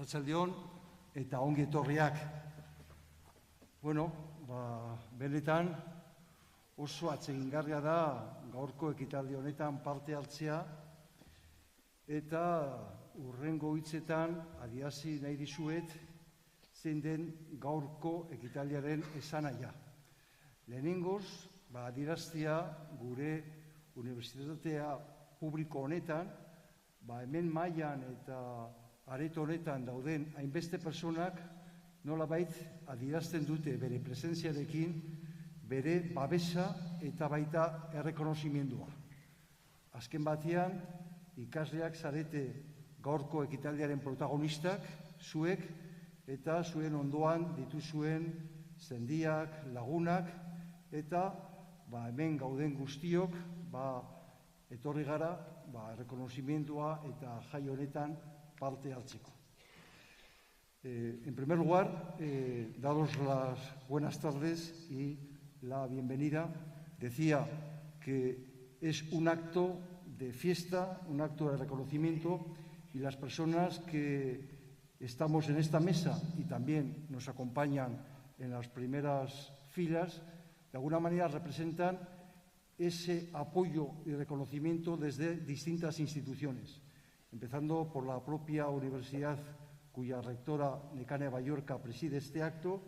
Arratsaldeon eta ongi etorriak. Benetan oso atsegingarria da gaurko ekitaldi honetan parte hartzea eta hurrengo hitzetan adierazi nahi dizuet zein den gaurko ekitaldiaren esanahia. Lehenengoz, adieraztea gure unibertsitatea publiko honetan, hemen mailan eta areto honetan dauden hainbeste personak nolabait adierazten dute bere presentziarekin bere babesa eta baita errekonozimendua. Azken batean, ikasleak zarete gaurko ekitaldiaren protagonistak, zuek eta zuen ondoan dituzuen zendiak, lagunak eta hemen gauden guztiok etorri gara errekonozimendua eta jai honetan parte hartzeko. En primer lugar, dados las buenas tardes y la bienvenida, decía que es un acto de fiesta, un acto de reconocimiento, y las personas que estamos en esta mesa y también nos acompañan en las primeras filas, de alguna manera representan ese apoyo y reconocimiento desde distintas instituciones, empezando por la propia universidad cuya rectora Nekane Balluerka preside este acto,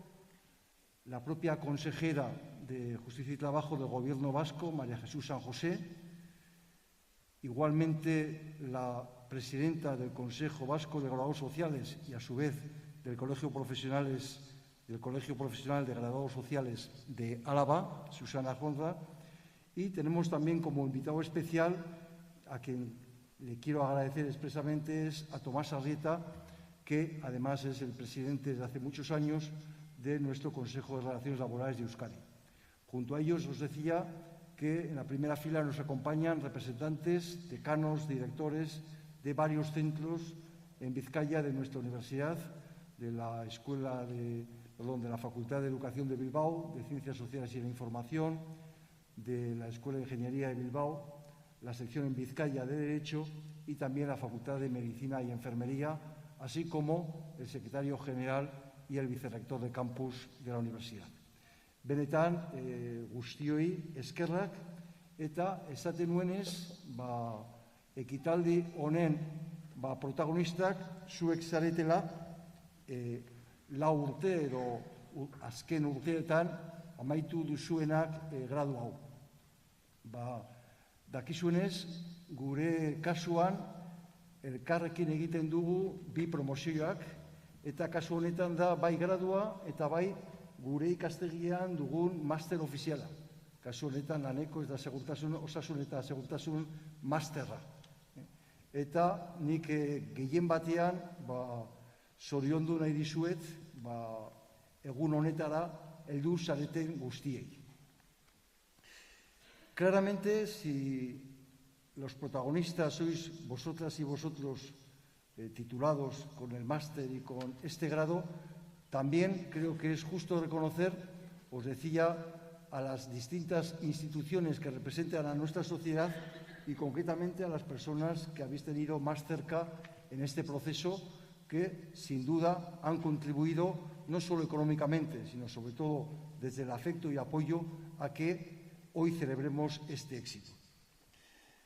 la propia consejera de Justicia y Trabajo del Gobierno vasco, María Jesús San José, igualmente la presidenta del Consejo Vasco de Graduados Sociales y a su vez del Colegio Profesional de Graduados Sociales de Álava, Susana Jonza, y tenemos también como invitado especial a quien le quiero agradecer expresamente a Tomás Arrieta, que además es el presidente desde hace muchos años de nuestro Consejo de Relaciones Laborales de Euskadi. Junto a ellos os decía que en la primera fila nos acompañan representantes, decanos, directores de varios centros en Vizcaya de nuestra universidad, de la Facultad de Educación de Bilbao, de Ciencias Sociales y de la Información, de la Escuela de Ingeniería de Bilbao, la sección en Vizcaya de Derecho y también la Facultad de Medicina y Enfermería, así como el secretario general y el vicerrector de campus de la universidad. Benetan, guztioi eskerrak eta esaten nuenez, ekitaldi honen protagonistak zuek zaretela lau urte edo azken urteetan amaitu duzuenak gradu hau. Dakizuenez, gure kasuan elkarrekin egiten dugu bi promozioak eta kasu honetan da bai gradua eta bai gure ikastegian dugun master ofiziala. Kasu honetan laneko eta osasun eta segurtasun masterra. Eta nik gehien batean zoriondu nahi dizuet egun honetara heldu zareten guztiei. Claramente, si los protagonistas sois vosotras y vosotros titulados con el máster y con este grado, también creo que es justo reconocer, os decía, a las distintas instituciones que representan a nuestra sociedad y concretamente a las personas que habéis tenido más cerca en este proceso, que sin duda han contribuido no solo económicamente, sino sobre todo desde el afecto y apoyo a que hoy celebremos este éxito.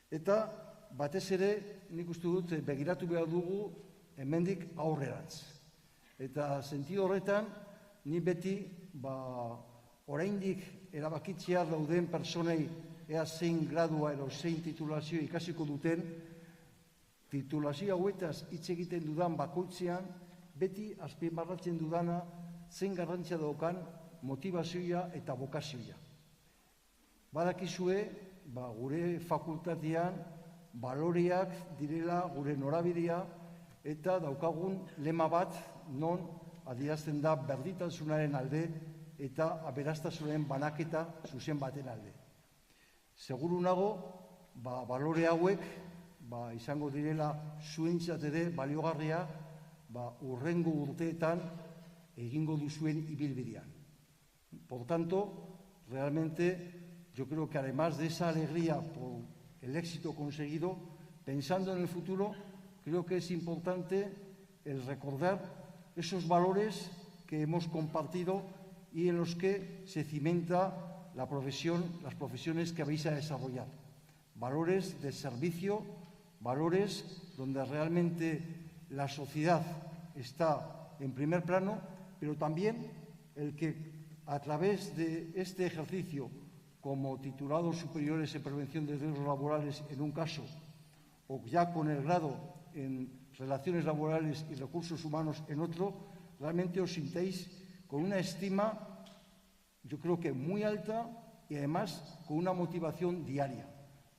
Eta batez ere, nik uste dut begiratu behar dugu hemendik aurrerantz. Eta sentido horretan, ni beti oraindik erabakitzea dauden personei ea zein gradua edo zein titulazio ikasiko duten, titulazio hauetaz hitz egiten dudan bakoitzean, beti azpimarratzen dudana zein garrantzia daukan motivazioa eta bokazioa. Badakizue, gure fakultatean baloreak direla gure norabidea eta daukagun lema bat non adierazten da berdintasunaren alde eta aberastasunaren banaketa zuzen baten alde. Seguru nago, balore hauek izango direla zuentzat ere baliogarria hurrengo urteetan egingo duzuen ibilbidean. Por tanto, realmente yo creo que además de esa alegría por el éxito conseguido, pensando en el futuro, creo que es importante el recordar esos valores que hemos compartido y en los que se cimenta la profesión, las profesiones que vais a desarrollar. Valores de servicio, valores donde realmente la sociedad está en primer plano, pero también el que a través de este ejercicio como titulados superiores en prevención de riesgos laborales en un caso, o ya con el grado en relaciones laborales y recursos humanos en otro, realmente os sintáis con una estima, yo creo que muy alta y además con una motivación diaria,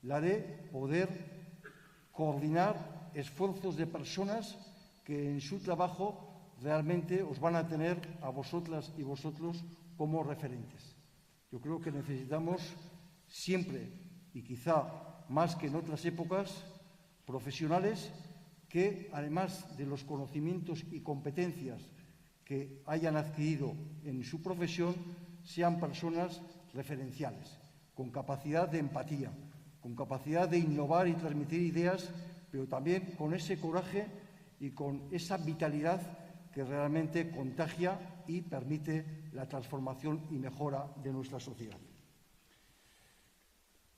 la de poder coordinar esfuerzos de personas que en su trabajo realmente os van a tener a vosotras y vosotros como referentes. Yo creo que necesitamos siempre, y quizá más que en otras épocas, profesionales que, además de los conocimientos y competencias que hayan adquirido en su profesión, sean personas referenciales, con capacidad de empatía, con capacidad de innovar y transmitir ideas, pero también con ese coraje y con esa vitalidad que realmente contagia y permite la transformación y mejora de nuestra sociedad.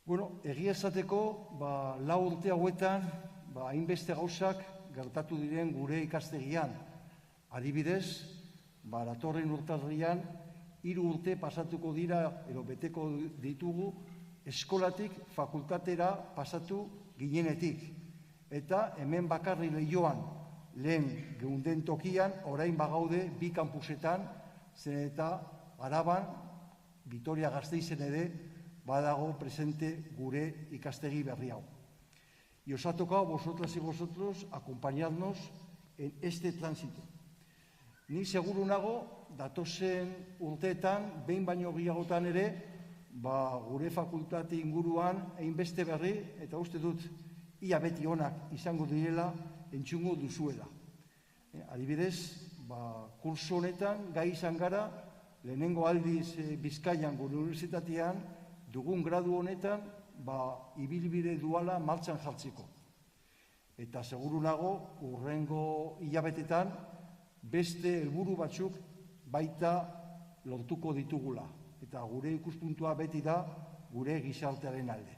Bueno, egia esateko, lau urte hauetan, hainbeste gauzak gertatu diren gure ikastegian. Adibidez, datorren urtarrian, 3 urte pasatuko dira, edo beteko ditugu, eskolatik fakultatera pasatu ginenetik. Eta hemen bakarri Leioan, lehen geunden tokian, orain bagaude 2 kampusetan, zen eta Araban, Vitoria-Gasteizen ere, badago presente gure ikastegi berri hau. Y os ha tocado, vosotras y vosotros, acompañarnos en este tránsito. Ni seguru nago, datozen urteetan, behin baino gehiagotan ere, gure fakultate inguruan, hainbeste berri, eta uste dut, ia beti onak izango direla, entzungo duzuela. Adibidez, kurso honetan, gai izan gara, lehenengo aldiz Bizkaian gure unibertsitatean, dugun gradu honetan, ibilbide duala martxan jartzeko. Eta seguru nago, hurrengo hilabetetan, beste helburu batzuk baita lortuko ditugula. Eta gure ikuspuntua beti da gure gizartearen alde.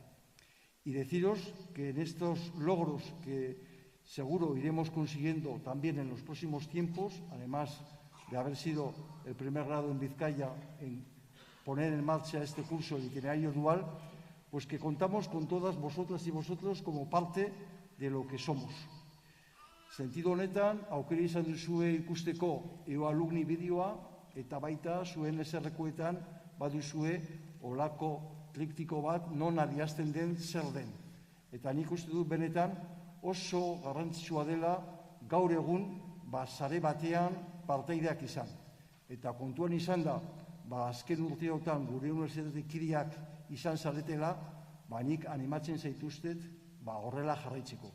Y deciros que en estos logros que seguro iremos consiguiendo también en los próximos tiempos, además de haber sido el primer grado en Vizcaya en poner en marcha este curso, el itinerario dual, pues que contamos con todas vosotras y vosotros como parte de lo que somos. Sentido honetan, aukera izan duzue ikusteko alumni bideoa, eta baita zuen eserlekuetan baduzue olako triktiko bat non adierazten den zer den. Eta nik uste dut benetan oso garrantzitsua dela gaur egun sare batean parteideak izan. Eta kontuan izan da, azken urteotan gure unibertsitatekideak izan zaretela, nik animatzen zaituztet horrela jarraitzeko.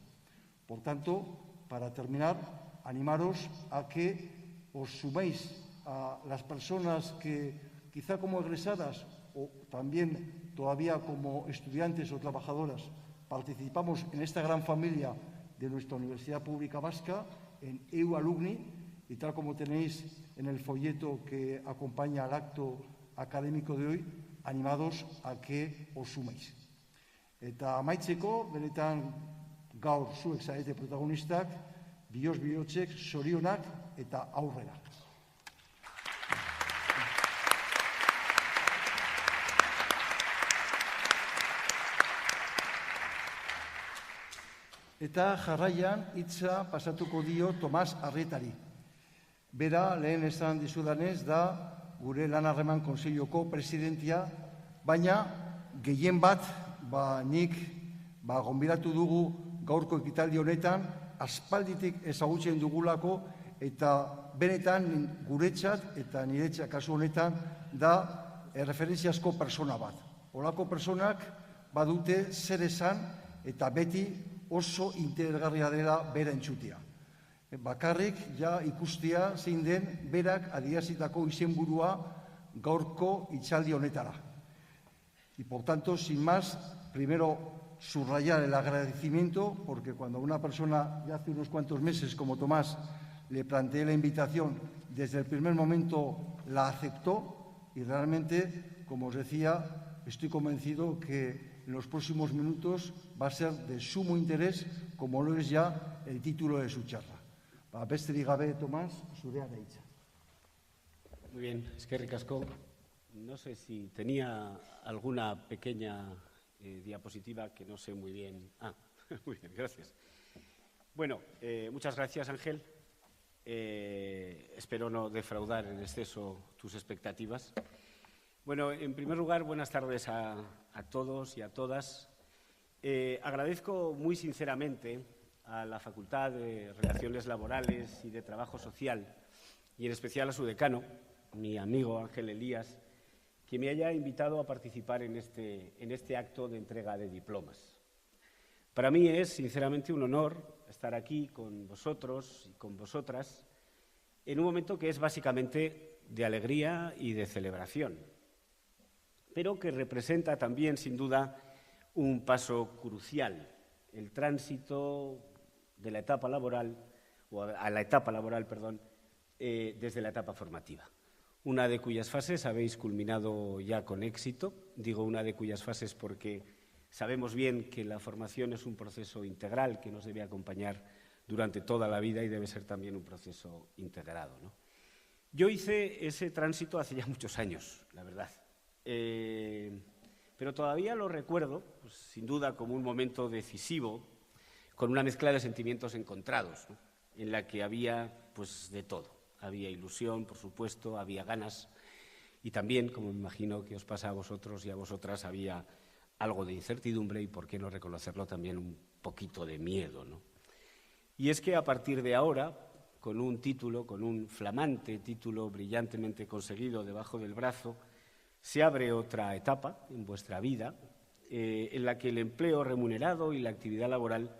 Por tanto, para terminar, animaros a que os suméis a las personas que quizá como egresadas o también todavía como estudiantes o trabajadoras participamos en esta gran familia de nuestra Universidad Pública Vasca, en EU Alumni, y tal como tenéis en el folleto que acompaña al acto académico de hoy, animados a que os suméis. Eta amaitzeko, benetan gaur zuek zarete protagonistak, bihotz-bihotzek zorionak eta aurrera. Eta jarraian hitza pasatuko dio Tomas Arrietari. Bera, lehen esan dizudanez, da gure lan-harreman kontseiluko presidentia, baina gehien bat nik gonbidatu dugu gaurko ekitaldi honetan, aspalditik ezagutzen dugulako eta benetan guretzat eta niretzat kasu honetan da referentziazko persona bat. Olako personak badute zer esan eta beti oso interesgarria dela bera entzutea. Bakarrik ja ikustea zein den berak adierazitako izenburua gaurko hitzaldi honetara. Y por tanto, sin más, primero subrayar el agradecimiento, porque cuando una persona ya hace unos cuantos meses, como Tomás, le planteé la invitación, desde el primer momento la aceptó y realmente, como os decía, estoy convencido que en los próximos minutos va a ser de sumo interés, como lo es ya el título de su charla. Besterik gabe, Tomás, zurea da hitza. Muy bien, eskerrik asko. No sé si tenía alguna pequeña diapositiva que no sé muy bien. Muy bien, gracias. Bueno, muchas gracias, Ángel. Espero no defraudar en exceso tus expectativas. Bueno, en primer lugar, buenas tardes a todos y a todas. Agradezco muy sinceramente a la Facultad de Relaciones Laborales y de Trabajo Social, y en especial a su decano, mi amigo Ángel Elías, que me haya invitado a participar en este acto de entrega de diplomas. Para mí es, sinceramente, un honor estar aquí con vosotros y con vosotras en un momento que es básicamente de alegría y de celebración, pero que representa también, sin duda, un paso crucial, el tránsito de la etapa laboral, o a la etapa laboral, perdón, desde la etapa formativa. Una de cuyas fases habéis culminado ya con éxito. Digo una de cuyas fases porque sabemos bien que la formación es un proceso integral que nos debe acompañar durante toda la vida y debe ser también un proceso integrado, ¿no? Yo hice ese tránsito hace ya muchos años, la verdad. Pero todavía lo recuerdo, pues, sin duda, como un momento decisivo, con una mezcla de sentimientos encontrados, ¿no?, en la que había pues de todo. Había ilusión, por supuesto, había ganas y también, como me imagino que os pasa a vosotros y a vosotras, había algo de incertidumbre y, por qué no reconocerlo, también un poquito de miedo, ¿no? Y es que a partir de ahora, con un título, con un flamante título brillantemente conseguido debajo del brazo, se abre otra etapa en vuestra vida en la que el empleo remunerado y la actividad laboral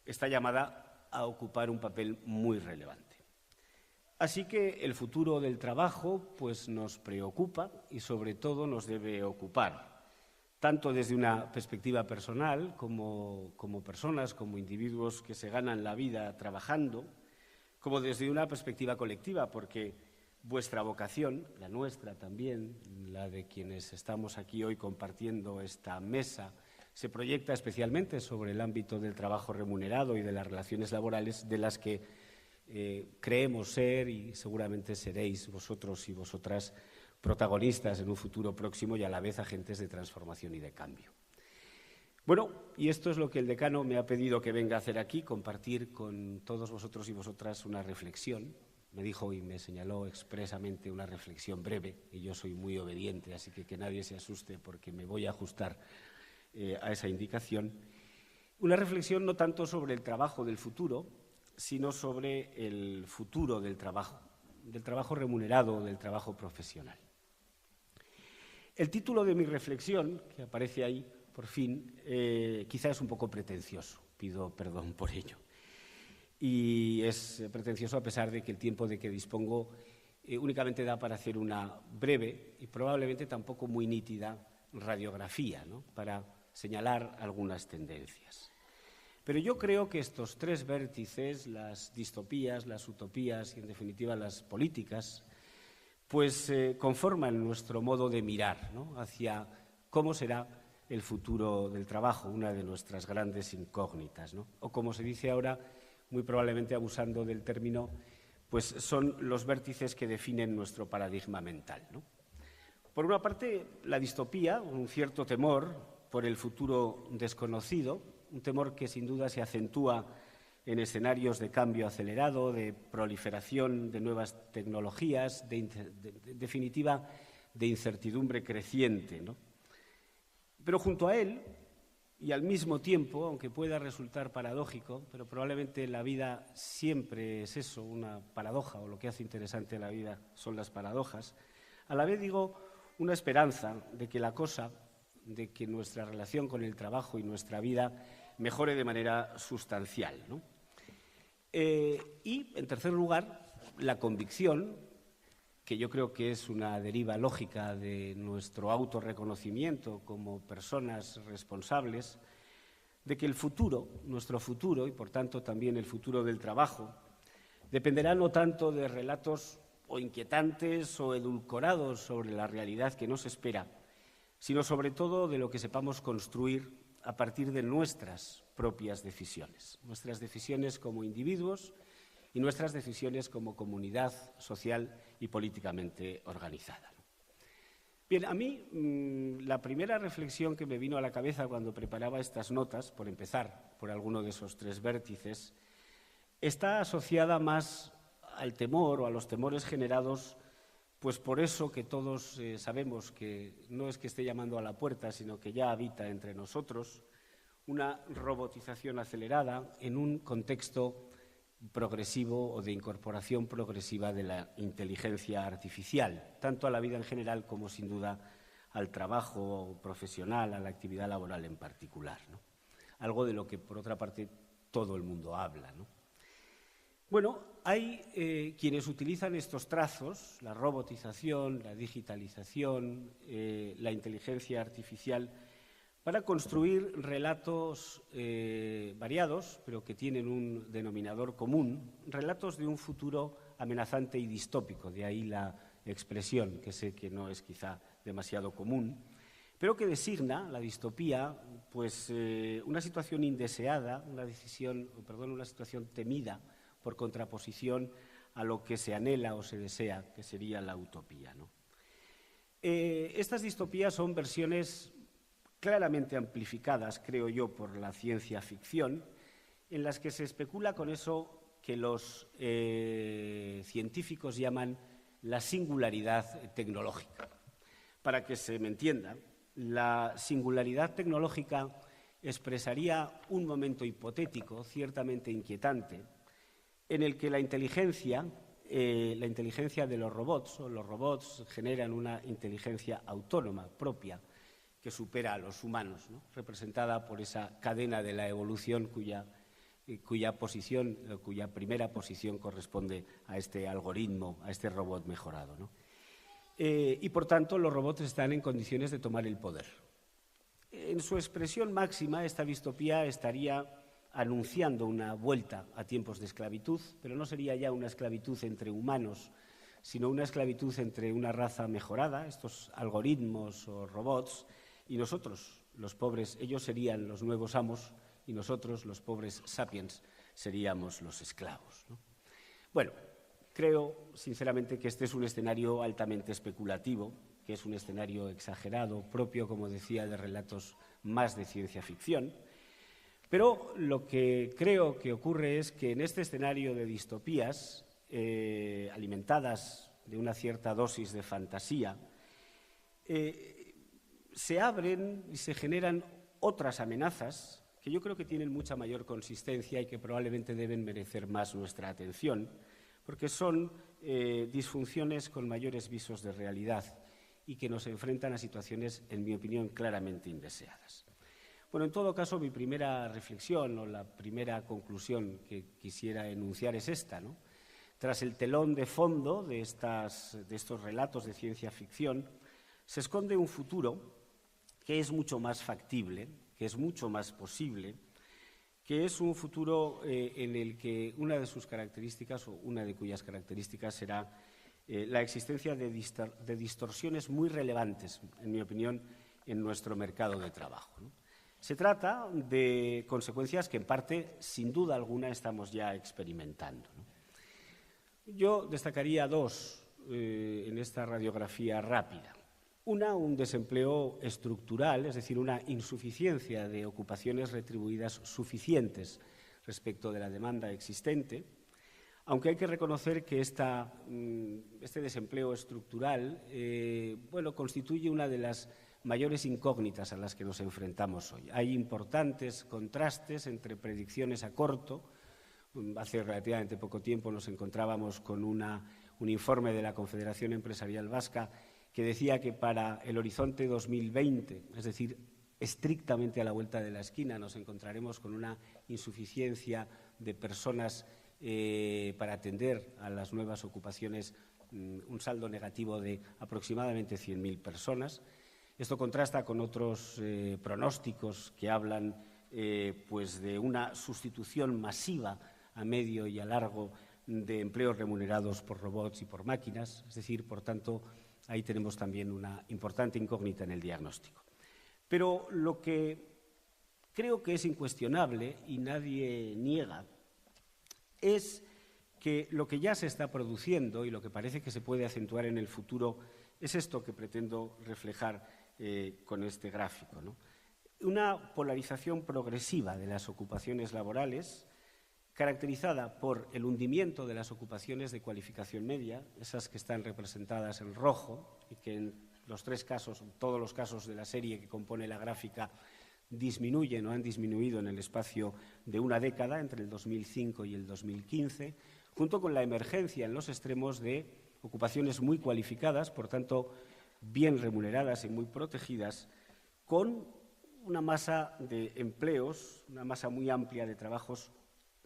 está llamada a ocupar un papel muy relevante. Así que el futuro del trabajo pues, nos preocupa y sobre todo nos debe ocupar, tanto desde una perspectiva personal como personas, como individuos que se ganan la vida trabajando, como desde una perspectiva colectiva, porque vuestra vocación, la nuestra también, la de quienes estamos aquí hoy compartiendo esta mesa, se proyecta especialmente sobre el ámbito del trabajo remunerado y de las relaciones laborales, de las que creemos ser y seguramente seréis vosotros y vosotras protagonistas en un futuro próximo y a la vez agentes de transformación y de cambio. Bueno, y esto es lo que el decano me ha pedido que venga a hacer aquí, compartir con todos vosotros y vosotras una reflexión. Me dijo y me señaló expresamente una reflexión breve, y yo soy muy obediente, así que nadie se asuste porque me voy a ajustar a esa indicación. Una reflexión no tanto sobre el trabajo del futuro, sino sobre el futuro del trabajo remunerado, del trabajo profesional. El título de mi reflexión, que aparece ahí, por fin, quizá es un poco pretencioso, pido perdón por ello. Y es pretencioso a pesar de que el tiempo de que dispongo únicamente da para hacer una breve y probablemente tampoco muy nítida radiografía, ¿no?, para señalar algunas tendencias. Pero yo creo que estos tres vértices, las distopías, las utopías y, en definitiva, las políticas, pues conforman nuestro modo de mirar, ¿no?, hacia cómo será el futuro del trabajo, una de nuestras grandes incógnitas, ¿no? O, como se dice ahora, muy probablemente abusando del término, pues son los vértices que definen nuestro paradigma mental, ¿no? Por una parte, la distopía, un cierto temor por el futuro desconocido, un temor que sin duda se acentúa en escenarios de cambio acelerado, de proliferación de nuevas tecnologías, en definitiva, de incertidumbre creciente, ¿no? Pero junto a él, y al mismo tiempo, aunque pueda resultar paradójico, pero probablemente la vida siempre es eso, una paradoja, o lo que hace interesante la vida son las paradojas, a la vez digo una esperanza de que la cosa, de que nuestra relación con el trabajo y nuestra vida mejore de manera sustancial, ¿no? Y, en tercer lugar, la convicción, que yo creo que es una deriva lógica de nuestro autorreconocimiento como personas responsables, de que el futuro, nuestro futuro, y por tanto también el futuro del trabajo, dependerá no tanto de relatos o inquietantes o edulcorados sobre la realidad que nos espera, sino sobre todo de lo que sepamos construir a partir de nuestras propias decisiones como individuos y nuestras decisiones como comunidad social y políticamente organizada. Bien, a mí la primera reflexión que me vino a la cabeza cuando preparaba estas notas, por empezar por alguno de esos tres vértices, está asociada más al temor o a los temores generados pues por eso que todos sabemos que no es que esté llamando a la puerta, sino que ya habita entre nosotros, una robotización acelerada en un contexto progresivo o de incorporación progresiva de la inteligencia artificial, tanto a la vida en general como, sin duda, al trabajo profesional, a la actividad laboral en particular, ¿no? Algo de lo que, por otra parte, todo el mundo habla, ¿no? Bueno, hay quienes utilizan estos trazos, la robotización, la digitalización, la inteligencia artificial, para construir relatos variados, pero que tienen un denominador común, relatos de un futuro amenazante y distópico, de ahí la expresión, que sé que no es quizá demasiado común, pero que designa la distopía pues, una situación indeseada, una situación temida, por contraposición a lo que se anhela o se desea, que sería la utopía, ¿no? Estas distopías son versiones claramente amplificadas, creo yo, por la ciencia ficción, en las que se especula con eso que los científicos llaman la singularidad tecnológica. Para que se me entienda, la singularidad tecnológica expresaría un momento hipotético, ciertamente inquietante, en el que la inteligencia de los robots generan una inteligencia autónoma, propia, que supera a los humanos, ¿no? Representada por esa cadena de la evolución cuya primera posición corresponde a este algoritmo, a este robot mejorado, ¿no? Y, por tanto, los robots están en condiciones de tomar el poder. En su expresión máxima, esta distopía estaría anunciando una vuelta a tiempos de esclavitud, pero no sería ya una esclavitud entre humanos, sino una esclavitud entre una raza mejorada, estos algoritmos o robots, y nosotros, los pobres. Ellos serían los nuevos amos y nosotros, los pobres sapiens, seríamos los esclavos, ¿no? Bueno, creo sinceramente que este es un escenario altamente especulativo, que es un escenario exagerado, propio, como decía, de relatos más de ciencia ficción. Pero lo que creo que ocurre es que en este escenario de distopías, alimentadas de una cierta dosis de fantasía, se abren y se generan otras amenazas que yo creo que tienen mucha mayor consistencia y que probablemente deben merecer más nuestra atención, porque son disfunciones con mayores visos de realidad y que nos enfrentan a situaciones, en mi opinión, claramente indeseadas. Bueno, en todo caso, mi primera reflexión o la primera conclusión que quisiera enunciar es esta, ¿no? Tras el telón de fondo de estos relatos de ciencia ficción, se esconde un futuro que es mucho más factible, que es mucho más posible, que es un futuro en el que una de sus características o una de cuyas características será la existencia de distorsiones muy relevantes, en mi opinión, en nuestro mercado de trabajo, ¿no? Se trata de consecuencias que, en parte, sin duda alguna, estamos ya experimentando, ¿no? Yo destacaría dos en esta radiografía rápida. Una, un desempleo estructural, es decir, una insuficiencia de ocupaciones retribuidas suficientes respecto de la demanda existente, aunque hay que reconocer que este desempleo estructural constituye una de las mayores incógnitas a las que nos enfrentamos hoy. Hay importantes contrastes entre predicciones a corto. Hace relativamente poco tiempo nos encontrábamos con un informe de la Confederación Empresarial Vasca que decía que para el horizonte 2020, es decir, estrictamente a la vuelta de la esquina, nos encontraremos con una insuficiencia de personas para atender a las nuevas ocupaciones, un saldo negativo de aproximadamente 100.000 personas. Esto contrasta con otros pronósticos que hablan de una sustitución masiva a medio y a largo de empleos remunerados por robots y por máquinas. Es decir, por tanto, ahí tenemos también una importante incógnita en el diagnóstico. Pero lo que creo que es incuestionable y nadie niega es que lo que ya se está produciendo y lo que parece que se puede acentuar en el futuro es esto que pretendo reflejar con este gráfico, ¿no? Una polarización progresiva de las ocupaciones laborales, caracterizada por el hundimiento de las ocupaciones de cualificación media, esas que están representadas en rojo y que en los tres casos, en todos los casos de la serie que compone la gráfica, disminuyen o han disminuido en el espacio de una década, entre el 2005 y el 2015, junto con la emergencia en los extremos de ocupaciones muy cualificadas, por tanto, bien remuneradas y muy protegidas, con una masa de empleos, una masa muy amplia de trabajos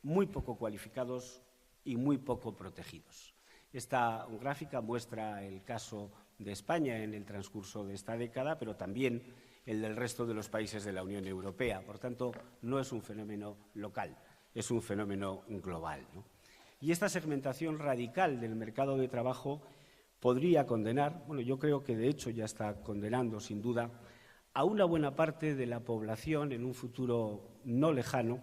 muy poco cualificados y muy poco protegidos. Esta gráfica muestra el caso de España en el transcurso de esta década, pero también el del resto de los países de la Unión Europea. Por tanto, no es un fenómeno local, es un fenómeno global, ¿no? Y esta segmentación radical del mercado de trabajo podría condenar, bueno, yo creo que de hecho ya está condenando, sin duda, a una buena parte de la población en un futuro no lejano,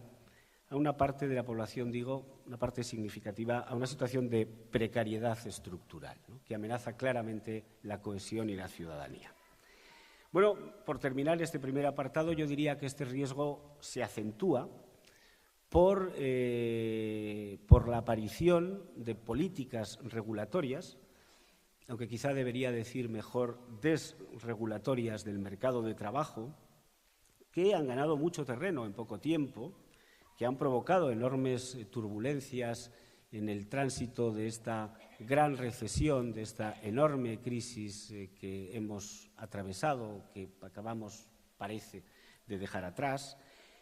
a una parte de la población, digo, una parte significativa, a una situación de precariedad estructural, ¿no?, que amenaza claramente la cohesión y la ciudadanía. Bueno, por terminar este primer apartado, yo diría que este riesgo se acentúa por la aparición de políticas regulatorias, aunque quizá debería decir mejor desregulatorias del mercado de trabajo, que han ganado mucho terreno en poco tiempo, que han provocado enormes turbulencias en el tránsito de esta gran recesión, de esta enorme crisis que hemos atravesado, que acabamos, parece, de dejar atrás,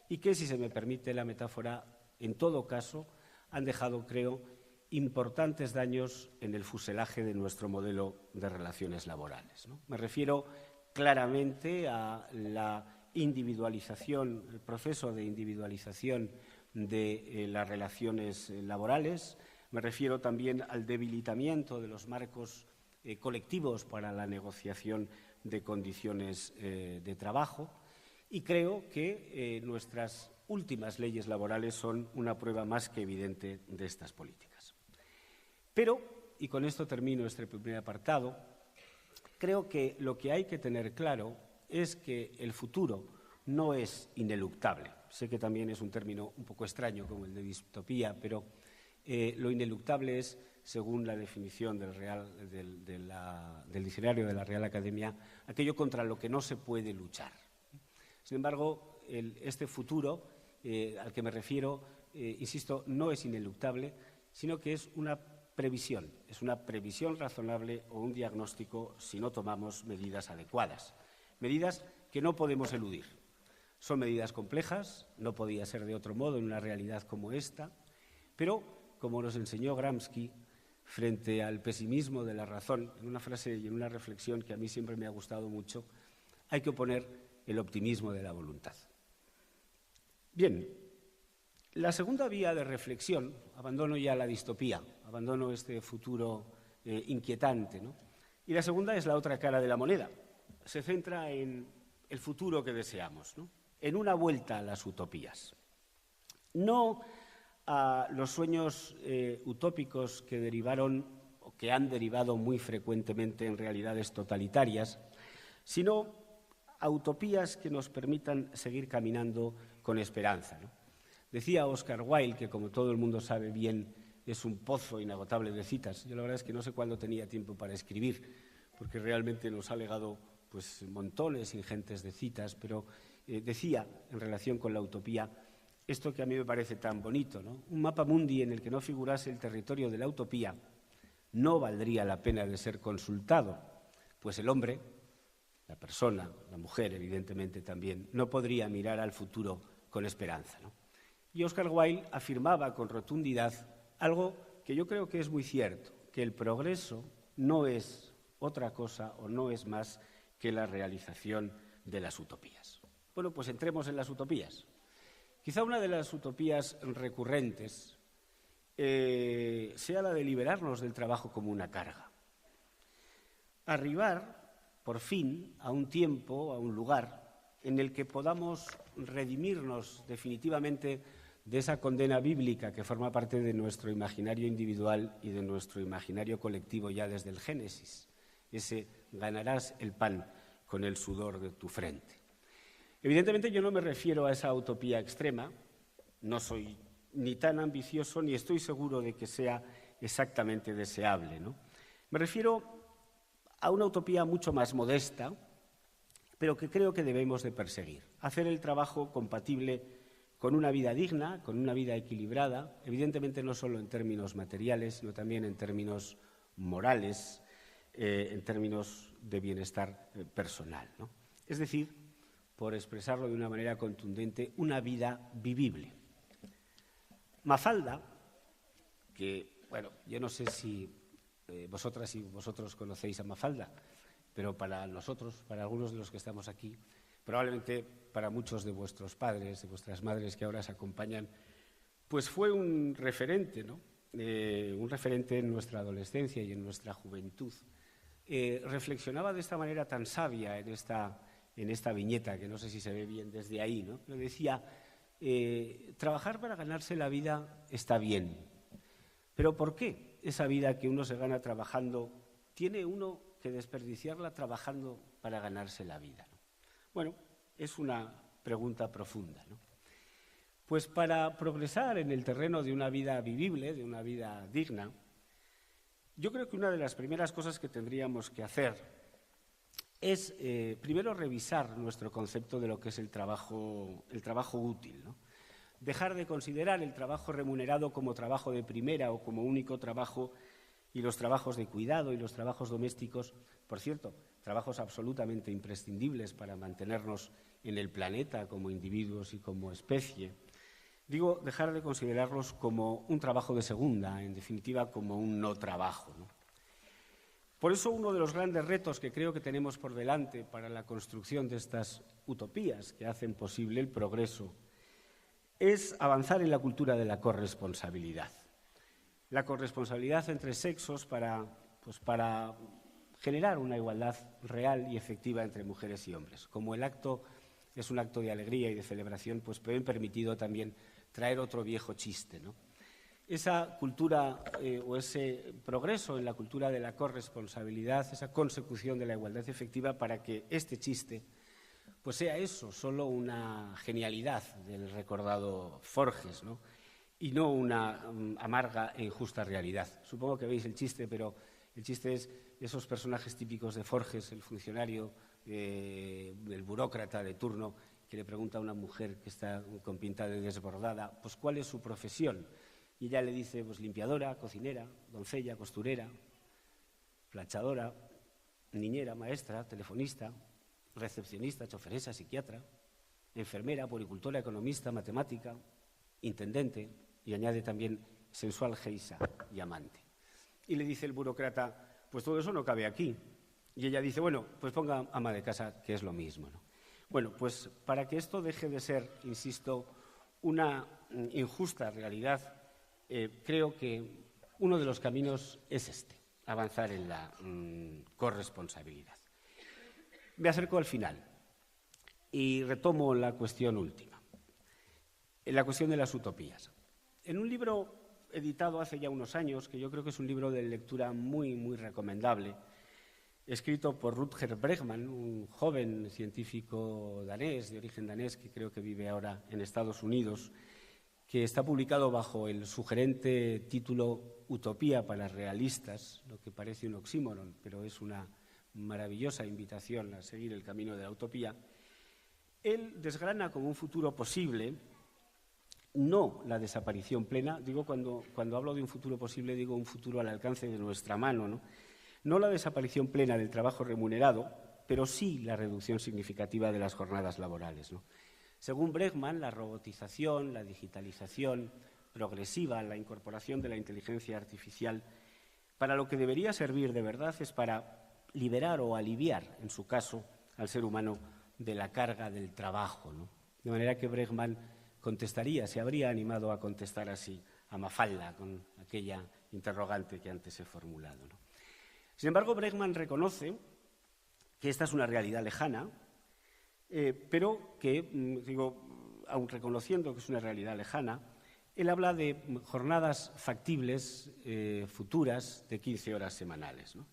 y que, si se me permite la metáfora, en todo caso, han dejado, creo, importantes daños en el fuselaje de nuestro modelo de relaciones laborales, ¿no? Me refiero claramente a la individualización, el proceso de individualización de las relaciones laborales. Me refiero también al debilitamiento de los marcos colectivos para la negociación de condiciones de trabajo, y creo que nuestras últimas leyes laborales son una prueba más que evidente de estas políticas. Pero, y con esto termino este primer apartado, creo que lo que hay que tener claro es que el futuro no es ineluctable. Sé que también es un término un poco extraño como el de distopía, pero lo ineluctable es, según la definición del diccionario de la Real Academia, aquello contra lo que no se puede luchar. Sin embargo, este futuro al que me refiero, insisto, no es ineluctable, sino que es una previsión razonable o un diagnóstico si no tomamos medidas adecuadas, medidas que no podemos eludir. Son medidas complejas, no podía ser de otro modo en una realidad como esta, pero, como nos enseñó Gramsci, frente al pesimismo de la razón, en una frase y en una reflexión que a mí siempre me ha gustado mucho, hay que oponer el optimismo de la voluntad. Bien, la segunda vía de reflexión, abandono ya la distopía, abandono este futuro inquietante, ¿no? Y la segunda es la otra cara de la moneda. Se centra en el futuro que deseamos, ¿no?, en una vuelta a las utopías. No a los sueños utópicos que derivaron o que han derivado muy frecuentemente en realidades totalitarias, sino a utopías que nos permitan seguir caminando con esperanza, ¿no? Decía Oscar Wilde, que como todo el mundo sabe bien, es un pozo inagotable de citas. Yo la verdad es que no sé cuándo tenía tiempo para escribir, porque realmente nos ha legado pues montones ingentes de citas, pero decía, en relación con la utopía, esto que a mí me parece tan bonito, ¿no? Un mapa mundi en el que no figurase el territorio de la utopía no valdría la pena de ser consultado, pues el hombre, la persona, la mujer evidentemente también, no podría mirar al futuro con esperanza, ¿no? Y Oscar Wilde afirmaba con rotundidad algo que yo creo que es muy cierto, que el progreso no es otra cosa o no es más que la realización de las utopías. Bueno, pues entremos en las utopías. Quizá una de las utopías recurrentes sea la de liberarnos del trabajo como una carga. Arribar, por fin, a un tiempo, a un lugar en el que podamos redimirnos definitivamente de esa condena bíblica que forma parte de nuestro imaginario individual y de nuestro imaginario colectivo ya desde el Génesis. Ese ganarás el pan con el sudor de tu frente. Evidentemente yo no me refiero a esa utopía extrema, no soy ni tan ambicioso ni estoy seguro de que sea exactamente deseable, ¿no? Me refiero a una utopía mucho más modesta, pero que creo que debemos de perseguir. Hacer el trabajo compatible con una vida digna, con una vida equilibrada, evidentemente no solo en términos materiales, sino también en términos morales, en términos de bienestar personal, ¿no? Es decir, por expresarlo de una manera contundente, una vida vivible. Mafalda, que, bueno, yo no sé si vosotras y vosotros conocéis a Mafalda, pero para nosotros, para algunos de los que estamos aquí, probablemente para muchos de vuestros padres, de vuestras madres que ahora os acompañan, pues fue un referente, ¿no? Un referente en nuestra adolescencia y en nuestra juventud. Reflexionaba de esta manera tan sabia en esta viñeta, que no sé si se ve bien desde ahí, ¿no? Pero decía, trabajar para ganarse la vida está bien, pero ¿por qué esa vida que uno se gana trabajando tiene uno que desperdiciarla trabajando para ganarse la vida, ¿no? Bueno, es una pregunta profunda, ¿no? Pues para progresar en el terreno de una vida vivible, de una vida digna, yo creo que una de las primeras cosas que tendríamos que hacer es primero revisar nuestro concepto de lo que es el trabajo útil, ¿no? Dejar de considerar el trabajo remunerado como trabajo de primera o como único trabajo, y los trabajos de cuidado y los trabajos domésticos, por cierto, trabajos absolutamente imprescindibles para mantenernos en el planeta como individuos y como especie. Digo, dejar de considerarlos como un trabajo de segunda, en definitiva, como un no trabajo, ¿no? Por eso uno de los grandes retos que creo que tenemos por delante para la construcción de estas utopías que hacen posible el progreso es avanzar en la cultura de la corresponsabilidad. La corresponsabilidad entre sexos para generar una igualdad real y efectiva entre mujeres y hombres. Como el acto es un acto de alegría y de celebración, pues me han permitido también traer otro viejo chiste, ¿no? Esa cultura o ese progreso en la cultura de la corresponsabilidad, esa consecución de la igualdad efectiva para que este chiste pues sea eso, solo una genialidad del recordado Forges, ¿no? Y no una amarga e injusta realidad. Supongo que veis el chiste, pero el chiste es esos personajes típicos de Forges, el funcionario, el burócrata de turno, que le pregunta a una mujer que está con pinta de desbordada, pues ¿cuál es su profesión? Y ella le dice, pues limpiadora, cocinera, doncella, costurera, planchadora, niñera, maestra, telefonista, recepcionista, choferesa, psiquiatra, enfermera, puericultora, economista, matemática, intendente, y añade también sensual geisa y amante. Y le dice el burócrata, pues todo eso no cabe aquí. Y ella dice, bueno, pues ponga ama de casa, que es lo mismo, ¿no? Bueno, pues para que esto deje de ser, insisto, una injusta realidad, creo que uno de los caminos es este, avanzar en la corresponsabilidad. Me acerco al final y retomo la cuestión última, la cuestión de las utopías. En un libro editado hace ya unos años, que yo creo que es un libro de lectura muy, muy recomendable, escrito por Rutger Bregman, un joven científico danés, de origen danés, que creo que vive ahora en Estados Unidos, que está publicado bajo el sugerente título Utopía para realistas, lo que parece un oxímoron, pero es una maravillosa invitación a seguir el camino de la utopía. Él desgrana como un futuro posible, no la desaparición plena, digo cuando hablo de un futuro posible, digo un futuro al alcance de nuestra mano, ¿no? No la desaparición plena del trabajo remunerado, pero sí la reducción significativa de las jornadas laborales, ¿no? Según Bregman, la robotización, la digitalización progresiva, la incorporación de la inteligencia artificial, para lo que debería servir de verdad es para liberar o aliviar, en su caso, al ser humano de la carga del trabajo, ¿no? De manera que Bregman contestaría, se habría animado a contestar así a Mafalda con aquella interrogante que antes he formulado, ¿no? Sin embargo, Bregman reconoce que esta es una realidad lejana, pero que, aun reconociendo que es una realidad lejana, él habla de jornadas factibles futuras de 15 horas semanales, ¿no?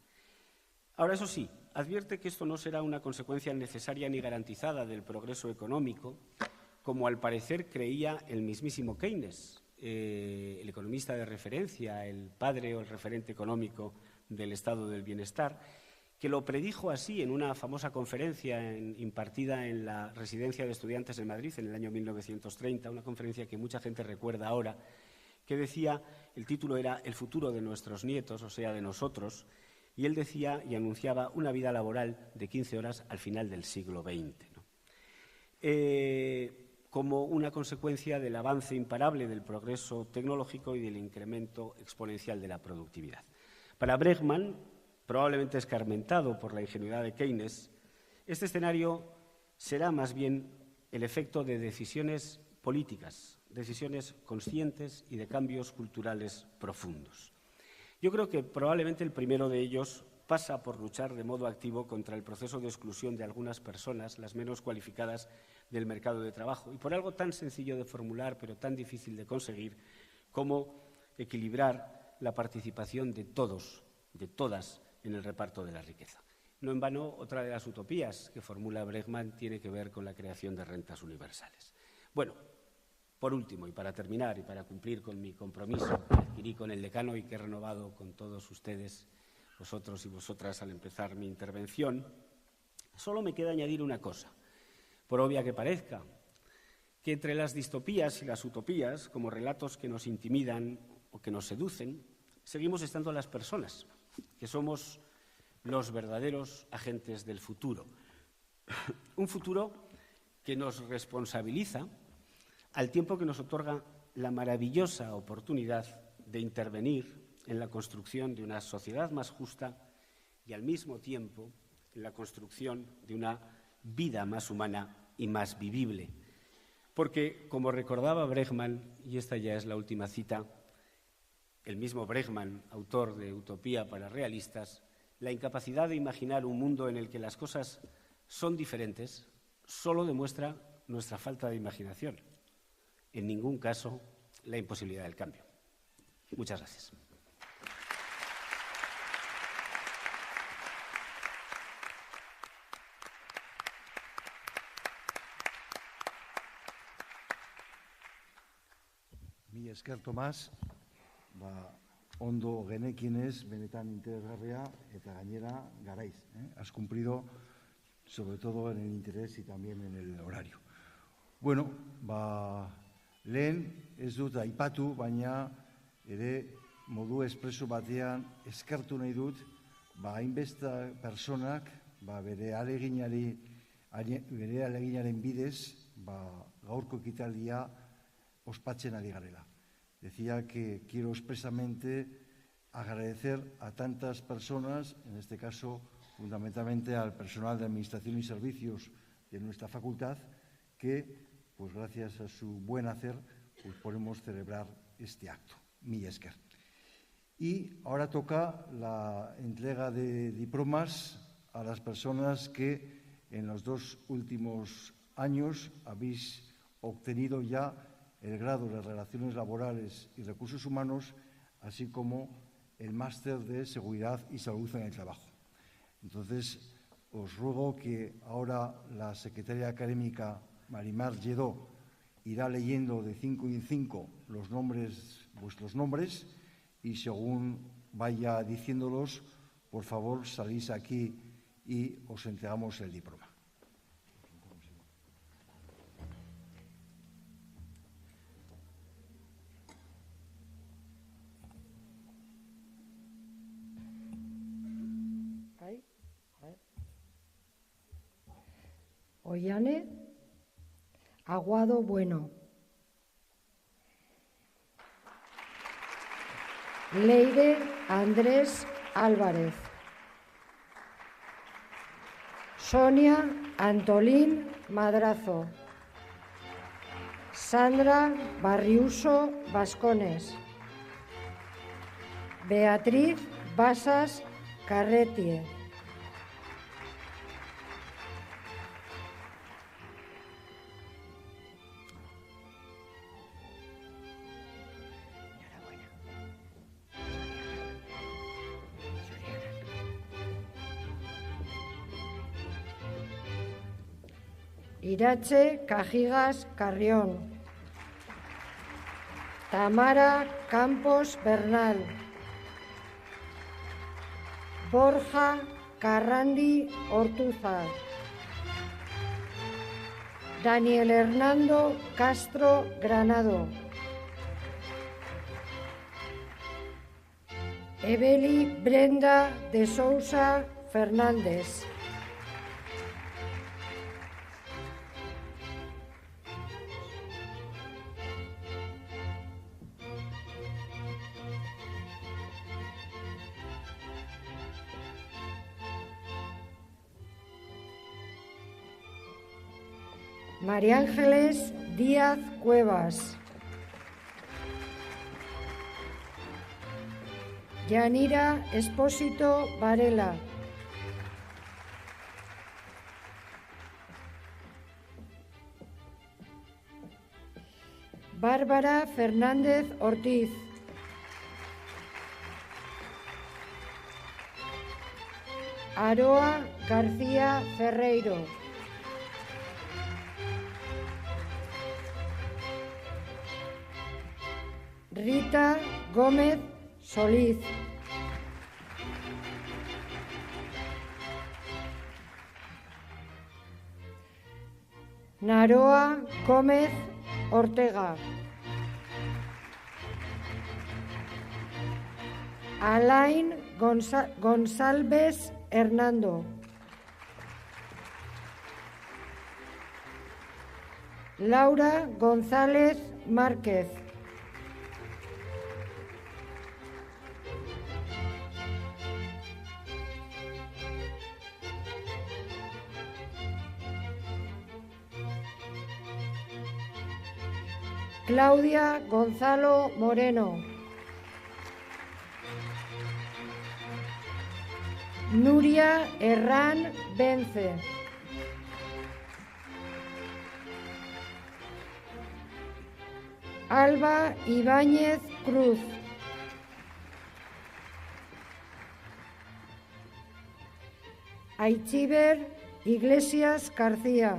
Ahora, eso sí, advierte que esto no será una consecuencia necesaria ni garantizada del progreso económico, como al parecer creía el mismísimo Keynes, el economista de referencia, el padre o el referente económico del estado del bienestar, que lo predijo así en una famosa conferencia impartida en la Residencia de Estudiantes de Madrid en el año 1930, una conferencia que mucha gente recuerda ahora, que decía, el título era El futuro de nuestros nietos, o sea, de nosotros, y él decía y anunciaba una vida laboral de 15 horas al final del siglo XX, ¿no? Como una consecuencia del avance imparable del progreso tecnológico y del incremento exponencial de la productividad. Para Bregman, probablemente escarmentado por la ingenuidad de Keynes, este escenario será más bien el efecto de decisiones políticas, decisiones conscientes y de cambios culturales profundos. Yo creo que probablemente el primero de ellos pasa por luchar de modo activo contra el proceso de exclusión de algunas personas, las menos cualificadas del mercado de trabajo, y por algo tan sencillo de formular, pero tan difícil de conseguir, como equilibrar la participación de todos, de todas, en el reparto de la riqueza. No en vano, otra de las utopías que formula Bregman tiene que ver con la creación de rentas universales. Bueno, por último, y para terminar, y para cumplir con mi compromiso que adquirí con el decano y que he renovado con todos ustedes, vosotros y vosotras, al empezar mi intervención, solo me queda añadir una cosa, por obvia que parezca, que entre las distopías y las utopías, como relatos que nos intimidan o que nos seducen, seguimos estando las personas, que somos los verdaderos agentes del futuro. Un futuro que nos responsabiliza al tiempo que nos otorga la maravillosa oportunidad de intervenir en la construcción de una sociedad más justa y al mismo tiempo en la construcción de una vida más humana y más vivible. Porque, como recordaba Bregman, y esta ya es la última cita, el mismo Bregman, autor de Utopía para realistas, la incapacidad de imaginar un mundo en el que las cosas son diferentes solo demuestra nuestra falta de imaginación. En ningún caso, la imposibilidad del cambio. Muchas gracias. Mi esker, Tomás. Ondo genekinez, benetan interesgarria eta gainera garaiz. Has cumplido sobre todo en el interés y también en el horario. Bueno, lehen ez dut aipatu, baina ere modu espreso batean eskertu nahi dut, hainbeste personak bere aleginaren bidez gaurko ekitaldia ospatzen ari garela. Decía que quiero expresamente agradecer a tantas personas, en este caso fundamentalmente al personal de Administración y Servicios de nuestra facultad, que, pues gracias a su buen hacer, pues podemos celebrar este acto. Mila esker. Y ahora toca la entrega de diplomas a las personas que en los 2 últimos años habéis obtenido ya el grado de Relaciones Laborales y Recursos Humanos, así como el máster de Seguridad y Salud en el Trabajo. Entonces, os ruego que ahora la secretaria académica Marimar Lledó irá leyendo de 5 en 5 vuestros nombres, y según vaya diciéndolos, por favor, salís aquí y os entregamos el diploma. Ollane Aguado Bueno. Leire Andrés Álvarez. Sonia Antolín Madrazo. Sandra Barriuso Vascones. Beatriz Basas Carretie. Irache Cajigas Carrión. Tamara Campos Bernal. Borja Carrandi Ortúzar. Daniel Hernando Castro Granado. Ebeli Brenda de Sousa Fernández. María Ángeles Díaz Cuevas. Yanira Espósito Varela. Bárbara Fernández Ortiz. Aroa García Ferreiro. Rita Gómez Solís. Naroa Gómez Ortega. Alain González Hernando. Laura González Márquez. Claudia Gonzalo Moreno. Nuria Herrán Vence. Alba Ibáñez Cruz. Aichiber Iglesias García.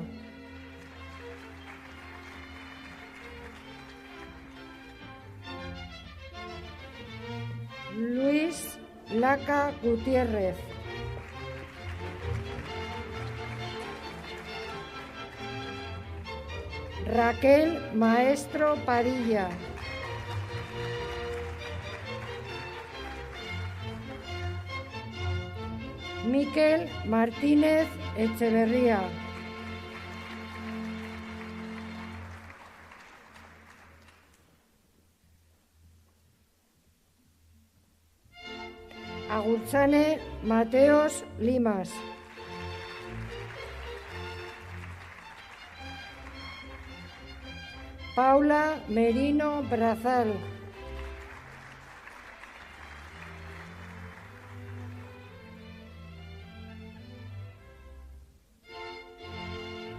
Luis Laca Gutiérrez. Raquel Maestro Padilla. Miquel Martínez Echeverría. Agurtzane Mateos Limas. Paula Merino Brazal.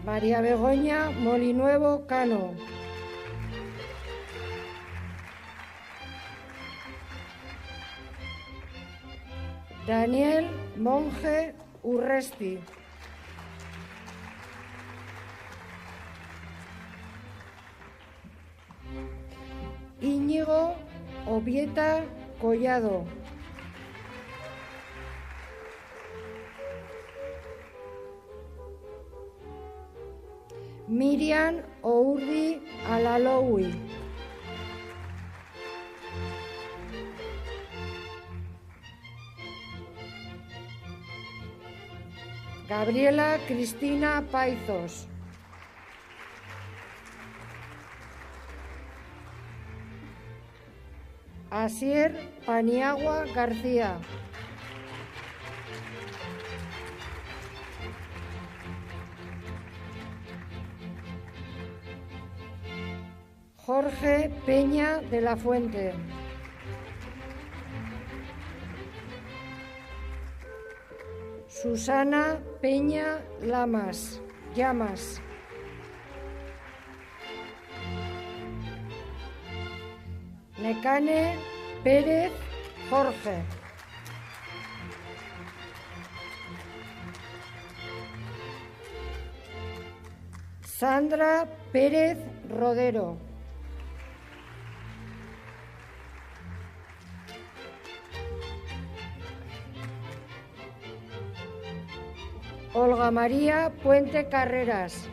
María Begoña Molinuevo Cano. Daniel Monge Urresti. Íñigo Obieta Collado. Miriam Ourdi Alaloui. Gabriela Cristina Paizos. Asier Paniagua García. Jorge Peña de la Fuente. Susana Peña Llamas. Necane Pérez Jorge. Sandra Pérez Rodero. Olga María Puente Carreras.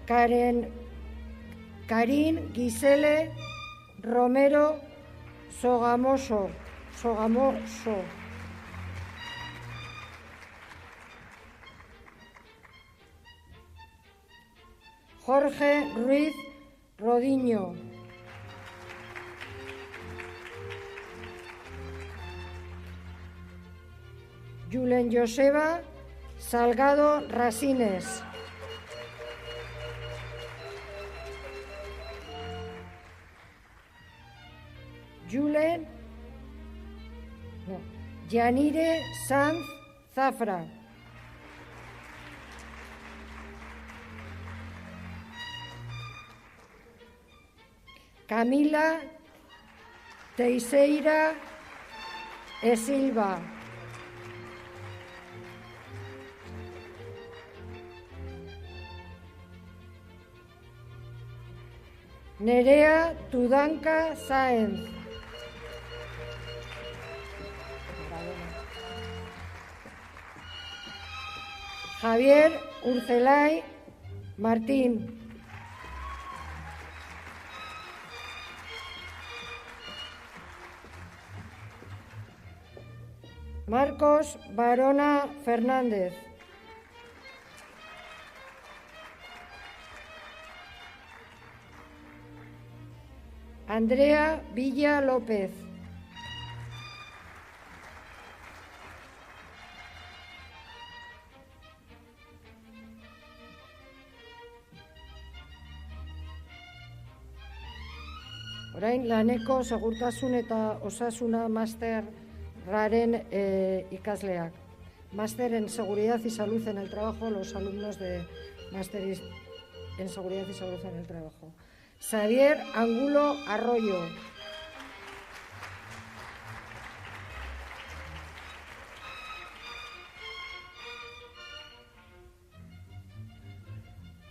Karin Gisele Romero Sogamoso. Jorge Ruiz Rodiño. Julen Joseba Salgado Rasines. Yanire Sanz Zafra. Camila Teixeira e Silva. Nerea Tudanca Sáenz. Javier Urcelay Martín. Marcos Barona Fernández. Andrea Villa López. Orain laneko segurtasun eta osasuna masterraren ikasleak. Máster en Seguridad y Salud en el Trabajo, los alumnos de Máster en Seguridad y Salud en el Trabajo. Xavier Angulo Arroyo.